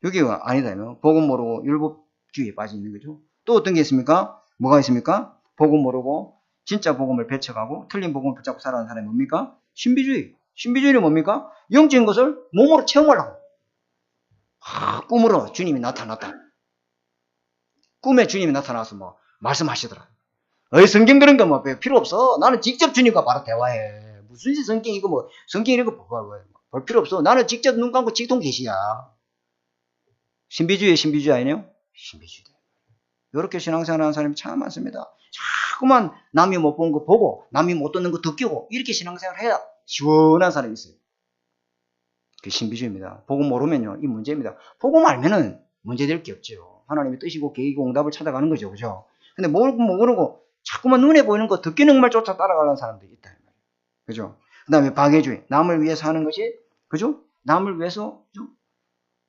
여기가 아니다면 복음 모르고 율법주의에 빠져 있는 거죠. 또 어떤 게 있습니까? 뭐가 있습니까? 복음 모르고 진짜 복음을 배척하고 틀린 복음을 붙잡고 살아가는 사람이 뭡니까? 신비주의. 신비주의는 뭡니까? 영적인 것을 몸으로 체험하려고. 꿈으로 주님이 나타났다. 꿈에 주님이 나타나서 뭐 말씀하시더라. 성경 그런 거 뭐 필요 없어. 나는 직접 주님과 바로 대화해. 무슨 성경 이거 뭐 성경 이런 거 볼 필요 없어. 나는 직접 눈 감고 직통 계시야. 신비주의 아니에요? 신비주의. 이렇게 신앙생활하는 사람이 참 많습니다. 자꾸만 남이 못 본 거 보고 남이 못 듣는 거 듣기고 이렇게 신앙생활 해야 시원한 사람이 있어요. 그게 신비주의입니다. 복음 모르면요 이 문제입니다. 복음 알면은 문제될 게 없죠. 하나님의 뜻이고 계획이고 응답을 찾아가는 거죠. 그죠? 근데 모르고 자꾸만 눈에 보이는 거 듣기는 말 쫓아 따라가는 사람들이 있다. 그죠? 그 다음에 박애주의. 남을 위해서 하는 것이, 그죠? 남을 위해서, 그죠?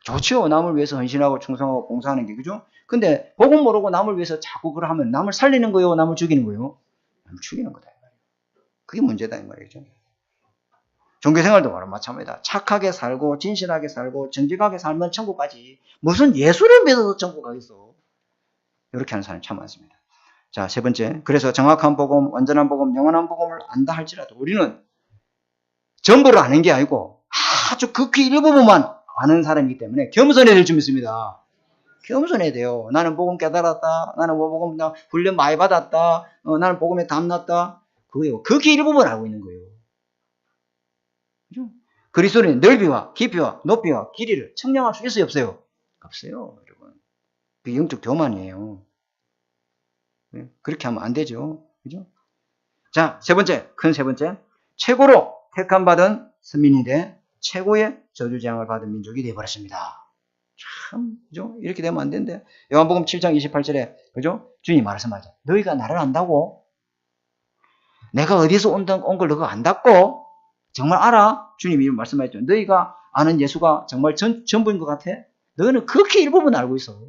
좋죠. 남을 위해서 헌신하고 충성하고 봉사하는 게, 그죠? 근데 복음 모르고 남을 위해서 자꾸 그걸 하면 남을 살리는 거요? 남을 죽이는 거요? 남을 죽이는 거다. 그게 문제다. 이 말이죠. 종교생활도 마찬가지다. 착하게 살고 진실하게 살고 정직하게 살면 천국 가지. 무슨 예수를 믿어서 천국 가겠어. 이렇게 하는 사람이 참 많습니다. 자, 세 번째. 그래서 정확한 복음, 완전한 복음, 영원한 복음을 안다 할지라도 우리는 전부를 아는 게 아니고 아주 극히 일부분만 아는 사람이기 때문에 겸손해야 될 줄 믿습니다. 겸손해야 돼요. 나는 복음 깨달았다. 나는 복음 훈련 많이 받았다. 나는 복음에 담났다. 그거요. 극히 일부분 알고 있는 거예요. 그죠? 그리스도는 넓이와 깊이와 높이와 길이를 측량할 수 있어요, 없어요? 없어요, 여러분. 그게 영적 교만이에요. 그렇게 하면 안 되죠. 그죠? 자, 큰 세 번째. 최고로 택함받은 선민인데 최고의 저주재앙을 받은 민족이 되어버렸습니다. 참, 그죠? 이렇게 되면 안 되는데. 요한복음 7장 28절에, 그죠? 주님이 말씀하죠. 너희가 나를 안다고? 내가 어디서 온 걸 너가 안다고? 정말 알아? 주님이 말씀하셨죠. 너희가 아는 예수가 정말 전부인 것 같아? 너는 극히 일부분 알고 있어.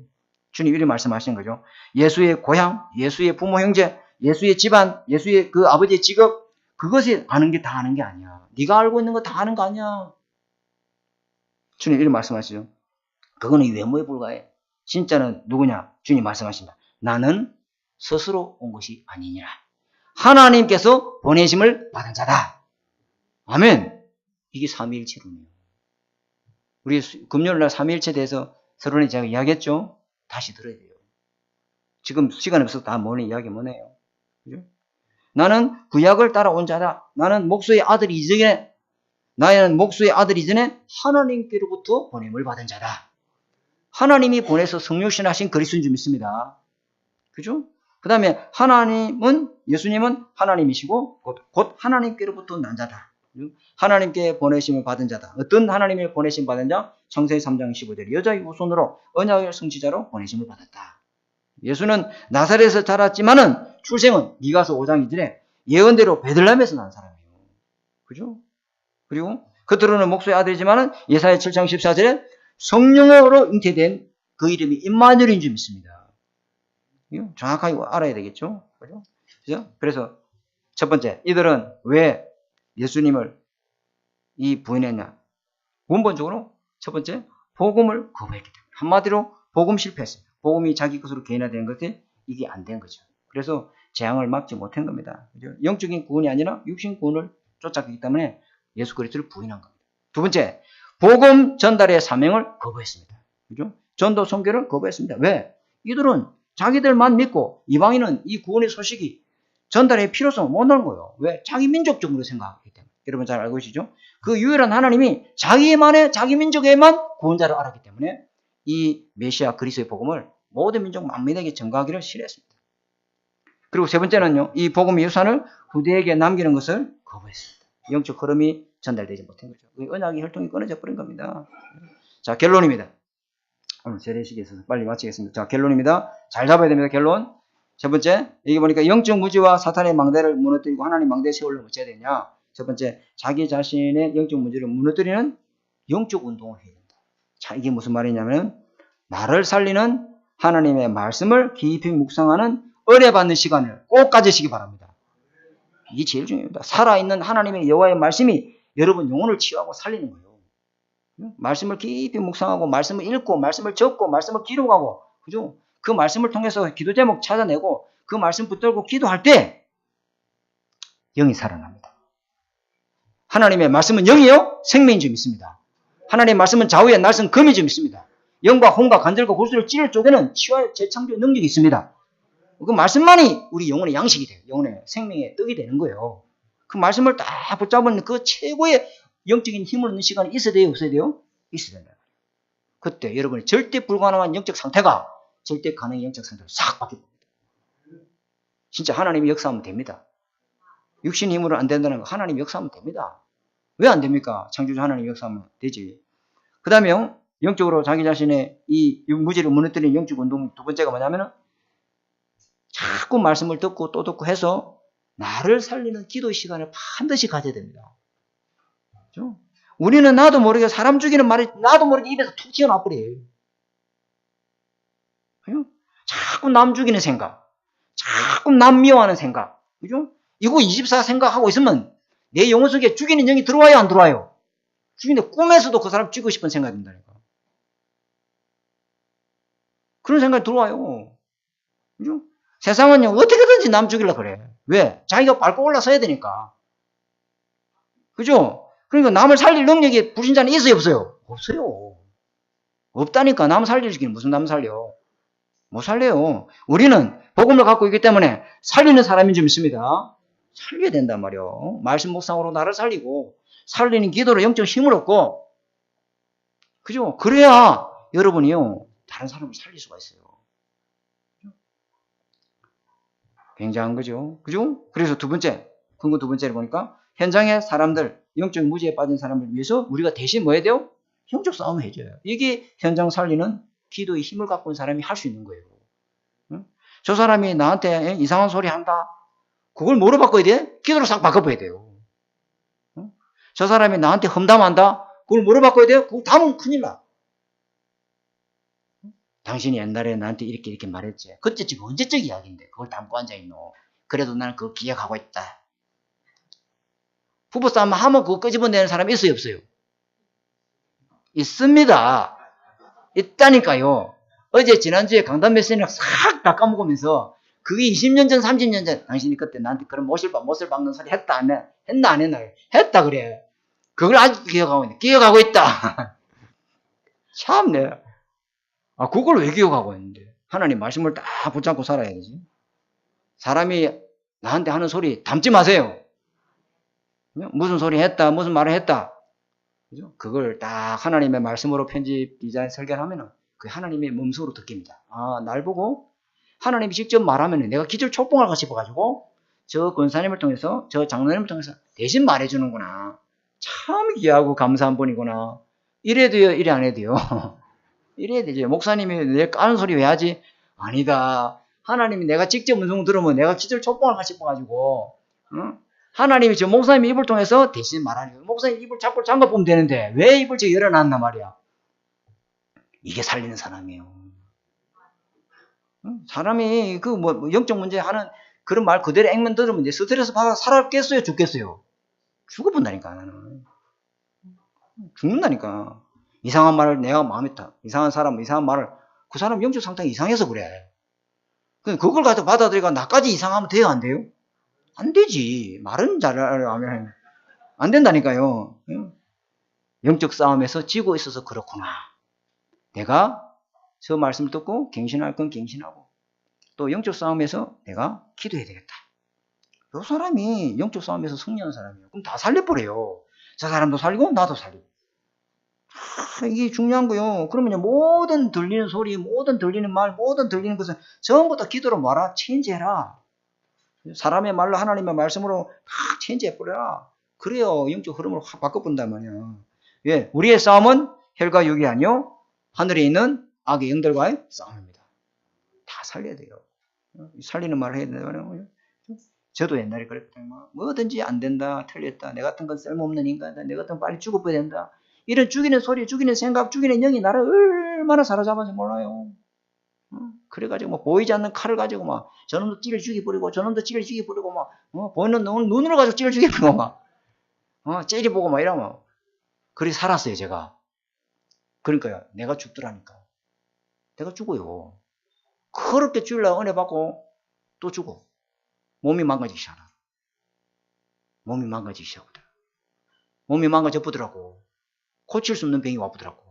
주님 이렇게 말씀하시는 거죠. 예수의 고향, 예수의 부모 형제, 예수의 집안, 예수의 그 아버지의 직업, 그것이 아는 게 다 아는 게 아니야. 네가 알고 있는 거 다 아는 거 아니야. 주님 이렇게 말씀하시죠. 그거는 외모에 불과해. 진짜는 누구냐? 주님 말씀하신다. 나는 스스로 온 것이 아니니라. 하나님께서 보내심을 받은 자다. 아멘. 이게 삼위일체론이에요. 우리 금요일날 삼위일체에 대해서 서론에 제가 이야기했죠. 다시 들어야 돼요. 지금 시간이 없어서 다 이야기 못해요. 그죠? 나는 구약을 따라온 자다. 나는 목수의 아들 이전에 하나님께로부터 보냄을 받은 자다. 하나님이 보내서 성육신하신 그리스도인 줄 믿습니다. 그죠? 그 다음에 예수님은 하나님이시고 곧 하나님께로부터 난 자다. 하나님께 보내심을 받은 자다. 어떤 하나님을 보내심 받은 자? 창세기 3장 15절 여자의 후손으로 언약의 성취자로 보내심을 받았다. 예수는 나사렛에서 자랐지만은 출생은 미가서 5장 2절에 예언대로 베들레헴에서 난 사람이에요. 그죠? 그리고 겉으로는 목수의 아들이지만은 예사야 7장 14절에 성령으로 잉태된 그 이름이 임마누엘인 줄 믿습니다. 이거 정확하게 알아야 되겠죠? 그죠? 그래서 첫 번째, 이들은 왜 예수님을 부인했냐? 원본적으로 첫 번째, 복음을 거부했기 때문에. 한마디로 복음 실패했습니다. 복음이 자기 것으로 개인화된 것이 이게 안 된 거죠. 그래서 재앙을 막지 못한 겁니다. 그죠? 영적인 구원이 아니라 육신 구원을 쫓았기 때문에 예수 그리스도를 부인한 겁니다. 두 번째, 복음 전달의 사명을 거부했습니다. 그죠? 전도 선교를 거부했습니다. 왜? 이들은 자기들만 믿고 이방인은 이 구원의 소식이 전달의 필요성을 못 넣은 거예요. 왜? 자기 민족적으로 생각하기 때문에. 여러분 잘 알고 계시죠? 그 유일한 하나님이 자기 민족에만 구원자를 알았기 때문에 이 메시아 그리스도의 복음을 모든 민족 만민에게 전가하기를 싫어했습니다. 그리고 세 번째는요. 이 복음의 유산을 후대에게 남기는 것을 거부했습니다. 영적 흐름이 전달되지 못한 거죠. 언약의 혈통이 끊어져 버린 겁니다. 자, 결론입니다. 오늘 세례식에 있어서 빨리 마치겠습니다. 자, 결론입니다. 잘 잡아야 됩니다. 결론. 첫 번째, 여기 보니까 영적 무지와 사탄의 망대를 무너뜨리고 하나님 망대에 세우려면 어찌해야 되냐? 첫 번째, 자기 자신의 영적 문제를 무너뜨리는 영적 운동을 해야 된다. 자, 이게 무슨 말이냐면 나를 살리는 하나님의 말씀을 깊이 묵상하는 은혜 받는 시간을 꼭 가지시기 바랍니다. 이게 제일 중요합니다. 살아있는 하나님의 여호와의 말씀이 여러분 영혼을 치유하고 살리는 거예요. 말씀을 깊이 묵상하고 말씀을 읽고 말씀을 적고 말씀을 기록하고 그죠? 그 말씀을 통해서 기도 제목 찾아내고 그 말씀 붙들고 기도할 때 영이 살아납니다. 하나님의 말씀은 영이요 생명인 줄 믿습니다. 하나님의 말씀은 좌우의 날선 검인 줄 믿습니다. 영과 혼과 관절과 골수를 찌를 쪽에는 치유와 재창조의 능력이 있습니다. 그 말씀만이 우리 영혼의 양식이 돼요. 영혼의 생명의 떡이 되는 거예요. 그 말씀을 다 붙잡은 그 최고의 영적인 힘을 얻는 시간이 있어야 돼요? 없어야 돼요? 있어야 된다. 그때 여러분의 절대 불가능한 영적 상태가 절대 가능한 영적 상태로 싹 바뀝니다. 진짜 하나님이 역사하면 됩니다. 육신 힘으로 안 된다는 거 하나님이 역사하면 됩니다. 왜 안 됩니까? 창조주 하나님이 역사하면 되지. 그 다음에 영적으로 자기 자신의 이 무지를 무너뜨리는 영적 운동 두 번째가 뭐냐면은 자꾸 말씀을 듣고 또 듣고 해서 나를 살리는 기도 시간을 반드시 가져야 됩니다. 그렇죠? 우리는 나도 모르게 사람 죽이는 말이 나도 모르게 입에서 툭 튀어나와 버려요. 자꾸 남 죽이는 생각, 자꾸 남 미워하는 생각, 그죠? 이거 24 생각하고 있으면 내 영혼 속에 죽이는 영이 들어와요, 안 들어와요? 죽이는데 꿈에서도 그 사람 죽이고 싶은 생각이 든다니까. 그런 생각이 들어와요. 그죠? 세상은요, 어떻게든지 남 죽이려고 그래. 왜? 자기가 밟고 올라서야 되니까. 그죠? 그러니까 남을 살릴 능력이 불신자는 있어요, 없어요? 없어요. 없다니까. 남 살리기는 무슨 남 살려? 못 살려요. 우리는 복음을 갖고 있기 때문에 살리는 사람인 줄 믿습니다. 살려야 된단 말이요. 말씀 묵상으로 나를 살리고 살리는 기도로 영적 힘을 얻고 그죠? 그래야 여러분이요 다른 사람을 살릴 수가 있어요. 굉장한 거죠. 그죠? 그래서 두 번째, 근거 두 번째를 보니까 현장의 사람들, 영적 무지에 빠진 사람을 위해서 우리가 대신 뭐 해야 돼요? 영적 싸움을 해줘요. 이게 현장 살리는 기도의 힘을 갖고 있는 사람이 할 수 있는 거예요. 응? 저 사람이 나한테 이상한 소리 한다. 그걸 뭐로 바꿔야 돼? 기도로 싹 바꿔봐야 돼요. 응? 저 사람이 나한테 험담한다. 그걸 뭐로 바꿔야 돼요? 그거 담으면 큰일 나. 당신이 옛날에 나한테 이렇게 말했지. 그때 지금 언제적 이야기인데 그걸 담고 앉아있노. 그래도 나는 그거 기억하고 있다. 부부싸움 하면 그거 끄집어내는 사람이 있어요, 없어요? 있습니다. 있다니까요. 어제 지난주에 강단 메시지를 싹 다 까먹으면서 그게 20년 전 30년 전 당신이 그때 나한테 그런 못을 박는 소리 했다 안 해? 했나 안 했나? 했다 그래. 그걸 아직도 기억하고 있네. 기억하고 있다. 참네. 아 그걸 왜 기억하고 있는데? 하나님 말씀을 다 붙잡고 살아야 되지. 사람이 나한테 하는 소리 담지 마세요. 무슨 소리 했다 무슨 말을 했다. 그죠? 그걸 딱 하나님의 말씀으로 편집 디자인 설계를 하면은 그 하나님의 몸속으로 듣깁니다. 아, 날 보고 하나님이 직접 말하면 내가 기절 촉봉할까 싶어가지고 저 권사님을 통해서 저 장로님을 통해서 대신 말해주는구나. 참 귀하고 감사한 분이구나. 이래야 돼요? 이래 안 해도 돼요? 이래야 되죠. 목사님이 내 까는 소리 왜 하지? 아니다. 하나님이 내가 직접 음성 들으면 내가 기절 촉봉할까 싶어가지고 응? 하나님이 저 목사님 입을 통해서 대신 말하는 거예요. 목사님 입을 자꾸 잠가보면 되는데 왜 입을 저 열어놨나 말이야. 이게 살리는 사람이에요. 사람이 그 뭐 영적 문제 하는 그런 말 그대로 액면 들으면 이제 스트레스 받아 살았겠어요? 죽겠어요? 죽어본다니까 나는. 죽는다니까. 이상한 말을 내가 마음에 타. 이상한 사람 이상한 말을 그 사람 영적 상태가 이상해서 그래. 그걸 가지고 받아들이고 나까지 이상하면 돼요? 안 돼요? 안 되지. 말은 잘하면 안 된다니까요. 영적 싸움에서 지고 있어서 그렇구나. 내가 저 말씀을 듣고 갱신할 건 갱신하고 또 영적 싸움에서 내가 기도해야 되겠다. 이 사람이 영적 싸움에서 승리하는 사람이에요. 그럼 다 살려버려요. 저 사람도 살리고 나도 살리고. 이게 중요한 거요. 그러면 모든 들리는 소리, 모든 들리는 말, 모든 들리는 것은 전부 다 기도로 뭐라? 체인지해라. 사람의 말로 하나님의 말씀으로 다 체인지해버려라. 그래요. 영적 흐름을 확 바꿔본단 말이야. 예, 우리의 싸움은 혈과 육이 아니요 하늘에 있는 악의 영들과의 싸움입니다. 다 살려야 돼요. 살리는 말을 해야 된다고요. 저도 옛날에 그랬거든요. 뭐든지 안 된다, 틀렸다, 내 같은 건 쓸모없는 인간이다, 내 같은 건 빨리 죽어버려야 된다. 이런 죽이는 소리, 죽이는 생각, 죽이는 영이 나를 얼마나 사로잡아서 몰라요. 그래가지고 뭐 보이지 않는 칼을 가지고 막 저놈도 찌를 죽여버리고 저놈도 찌를 죽여버리고 막 보이는 눈으로 가지고 찌를 죽여버리고 막 째려보고 막 이러면 그리 살았어요 제가. 그러니까요 내가 죽더라니까. 내가 죽어요. 그렇게 죽으려고 은혜 받고 또 죽어. 몸이 망가지기 시작하나. 몸이 망가지기 시작하더라. 몸이 망가져 보더라고. 고칠 수 없는 병이 와보더라고.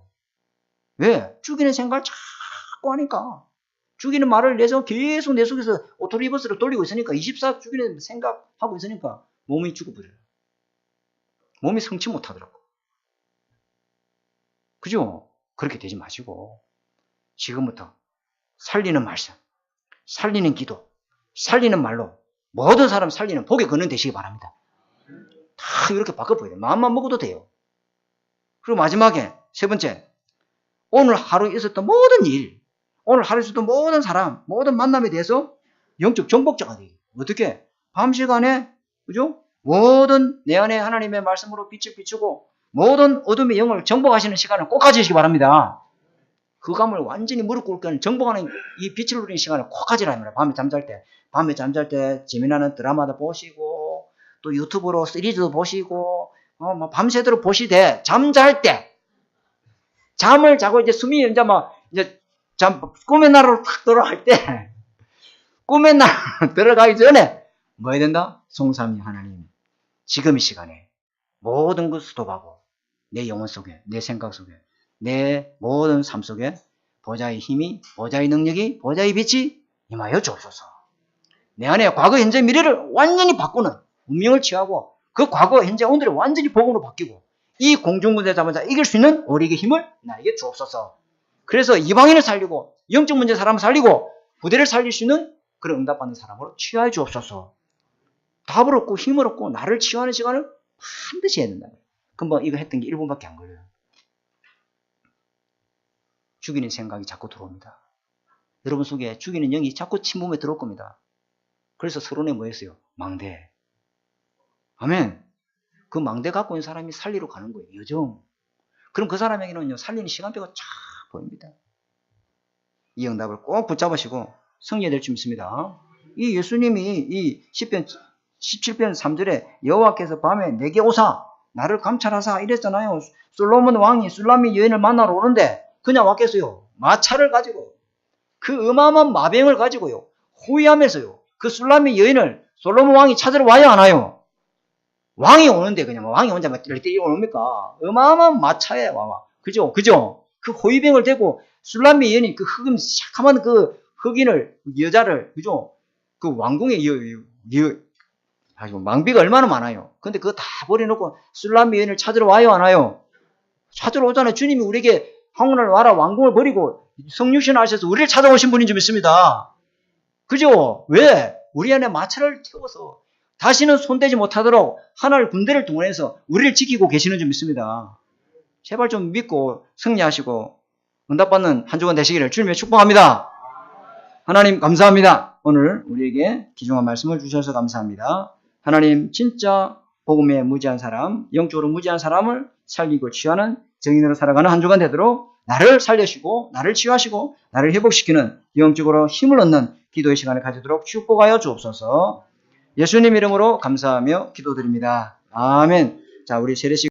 왜? 죽이는 생각을 자꾸 하니까. 죽이는 말을 내서 계속 내 속에서 오토리버스를 돌리고 있으니까 24 죽이는 생각하고 있으니까 몸이 죽어버려요. 몸이 성취 못하더라고. 그죠? 그렇게 되지 마시고 지금부터 살리는 말씀, 살리는 기도, 살리는 말로 모든 사람 살리는 복에 거는 되시기 바랍니다. 다 이렇게 바꿔보야 돼요. 마음만 먹어도 돼요. 그리고 마지막에 세 번째, 오늘 하루 있었던 모든 일, 오늘 하루 있었던 모든 사람, 모든 만남에 대해서 영적 정복자가 돼요. 어떻게? 밤 시간에, 그죠? 모든 내 안에 하나님의 말씀으로 빛을 비추고 모든 어둠의 영을 정복하시는 시간을 꼭 가지시기 바랍니다. 그 감을 완전히 무릎 꿇고 정복하는 이 빛을 누리는 시간을 꼭 가지라 합니다. 밤에 잠잘 때 재미나는 드라마도 보시고 또 유튜브로 시리즈도 보시고 뭐 밤새도록 보시되 잠잘 때 잠을 자고 이제 숨이 이제 꿈의 나라로 탁 돌아갈 때 꿈의 나라로 들어가기 전에 뭐 해야 된다? 송삼위 하나님 지금 이 시간에 모든 것 스톱하고 내 영혼 속에 내 생각 속에 내 모든 삶 속에 보좌의 힘이 보좌의 능력이 보좌의 빛이 임하여 주옵소서. 내 안에 과거 현재 미래를 완전히 바꾸는 운명을 취하고 그 과거 현재 오늘이 완전히 복음으로 바뀌고 이 공중문제 잡아자 이길 수 있는 우리에게 힘을 나에게 주옵소서. 그래서 이방인을 살리고 영적 문제 사람을 살리고 부대를 살릴 수 있는 그런 응답받는 사람으로 취하여 주옵소서. 답을 얻고 힘을 얻고 나를 치유하는 시간을 반드시 해야 된다. 그럼 뭐 이거 했던 게 1분밖에 안 걸려요. 죽이는 생각이 자꾸 들어옵니다. 여러분 속에 죽이는 영이 자꾸 침몸에 들어올 겁니다. 그래서 서론에 뭐 했어요? 망대. 아멘. 그 망대 갖고 있는 사람이 살리러 가는 거예요. 여정. 그럼 그 사람에게는요, 살리는 시간표가 쫙 보입니다. 이 응답을 꼭 붙잡으시고 승리해야 될 줄 믿습니다. 이 예수님이 이 10편 17편 3절에 여호와께서 밤에 내게 오사 나를 감찰하사 이랬잖아요. 솔로몬 왕이 술람미 여인을 만나러 오는데 그냥 왔겠어요. 마차를 가지고 그 어마어마한 마병을 가지고요. 호위하면서요. 그 술람미 여인을 솔로몬 왕이 찾으러 와야 하나요? 왕이 오는데 그냥 왕이 혼자 띠리띠리 옵니까? 어마어마한 마차에 와와. 그죠? 그 호위병을 대고 술람미 여인이 그 흑음 시커먼 그 흑인을 여자를 그죠? 그 왕궁에 망비가 얼마나 많아요. 근데 그거 다 버려놓고 술람미 여인을 찾으러 와요 하나요? 찾으러 오잖아요. 주님이 우리에게 황혼을 와라 왕궁을 버리고 성육신 하셔서 우리를 찾아오신 분인 줄 믿습니다. 그죠? 왜? 우리 안에 마차를 태워서 다시는 손대지 못하도록 하나를 군대를 동원해서 우리를 지키고 계시는 줄 믿습니다. 제발 좀 믿고 승리하시고 응답받는 한 주간 되시기를 주님의 축복합니다. 하나님 감사합니다. 오늘 우리에게 귀중한 말씀을 주셔서 감사합니다. 하나님 진짜 복음에 무지한 사람, 영적으로 무지한 사람을 살리고 치유하는 정인으로 살아가는 한 주간 되도록 나를 살려주시고 나를 치유하시고 나를 회복시키는 영적으로 힘을 얻는 기도의 시간을 가지도록 축복하여 주옵소서. 예수님 이름으로 감사하며 기도드립니다. 아멘. 자, 우리 세례식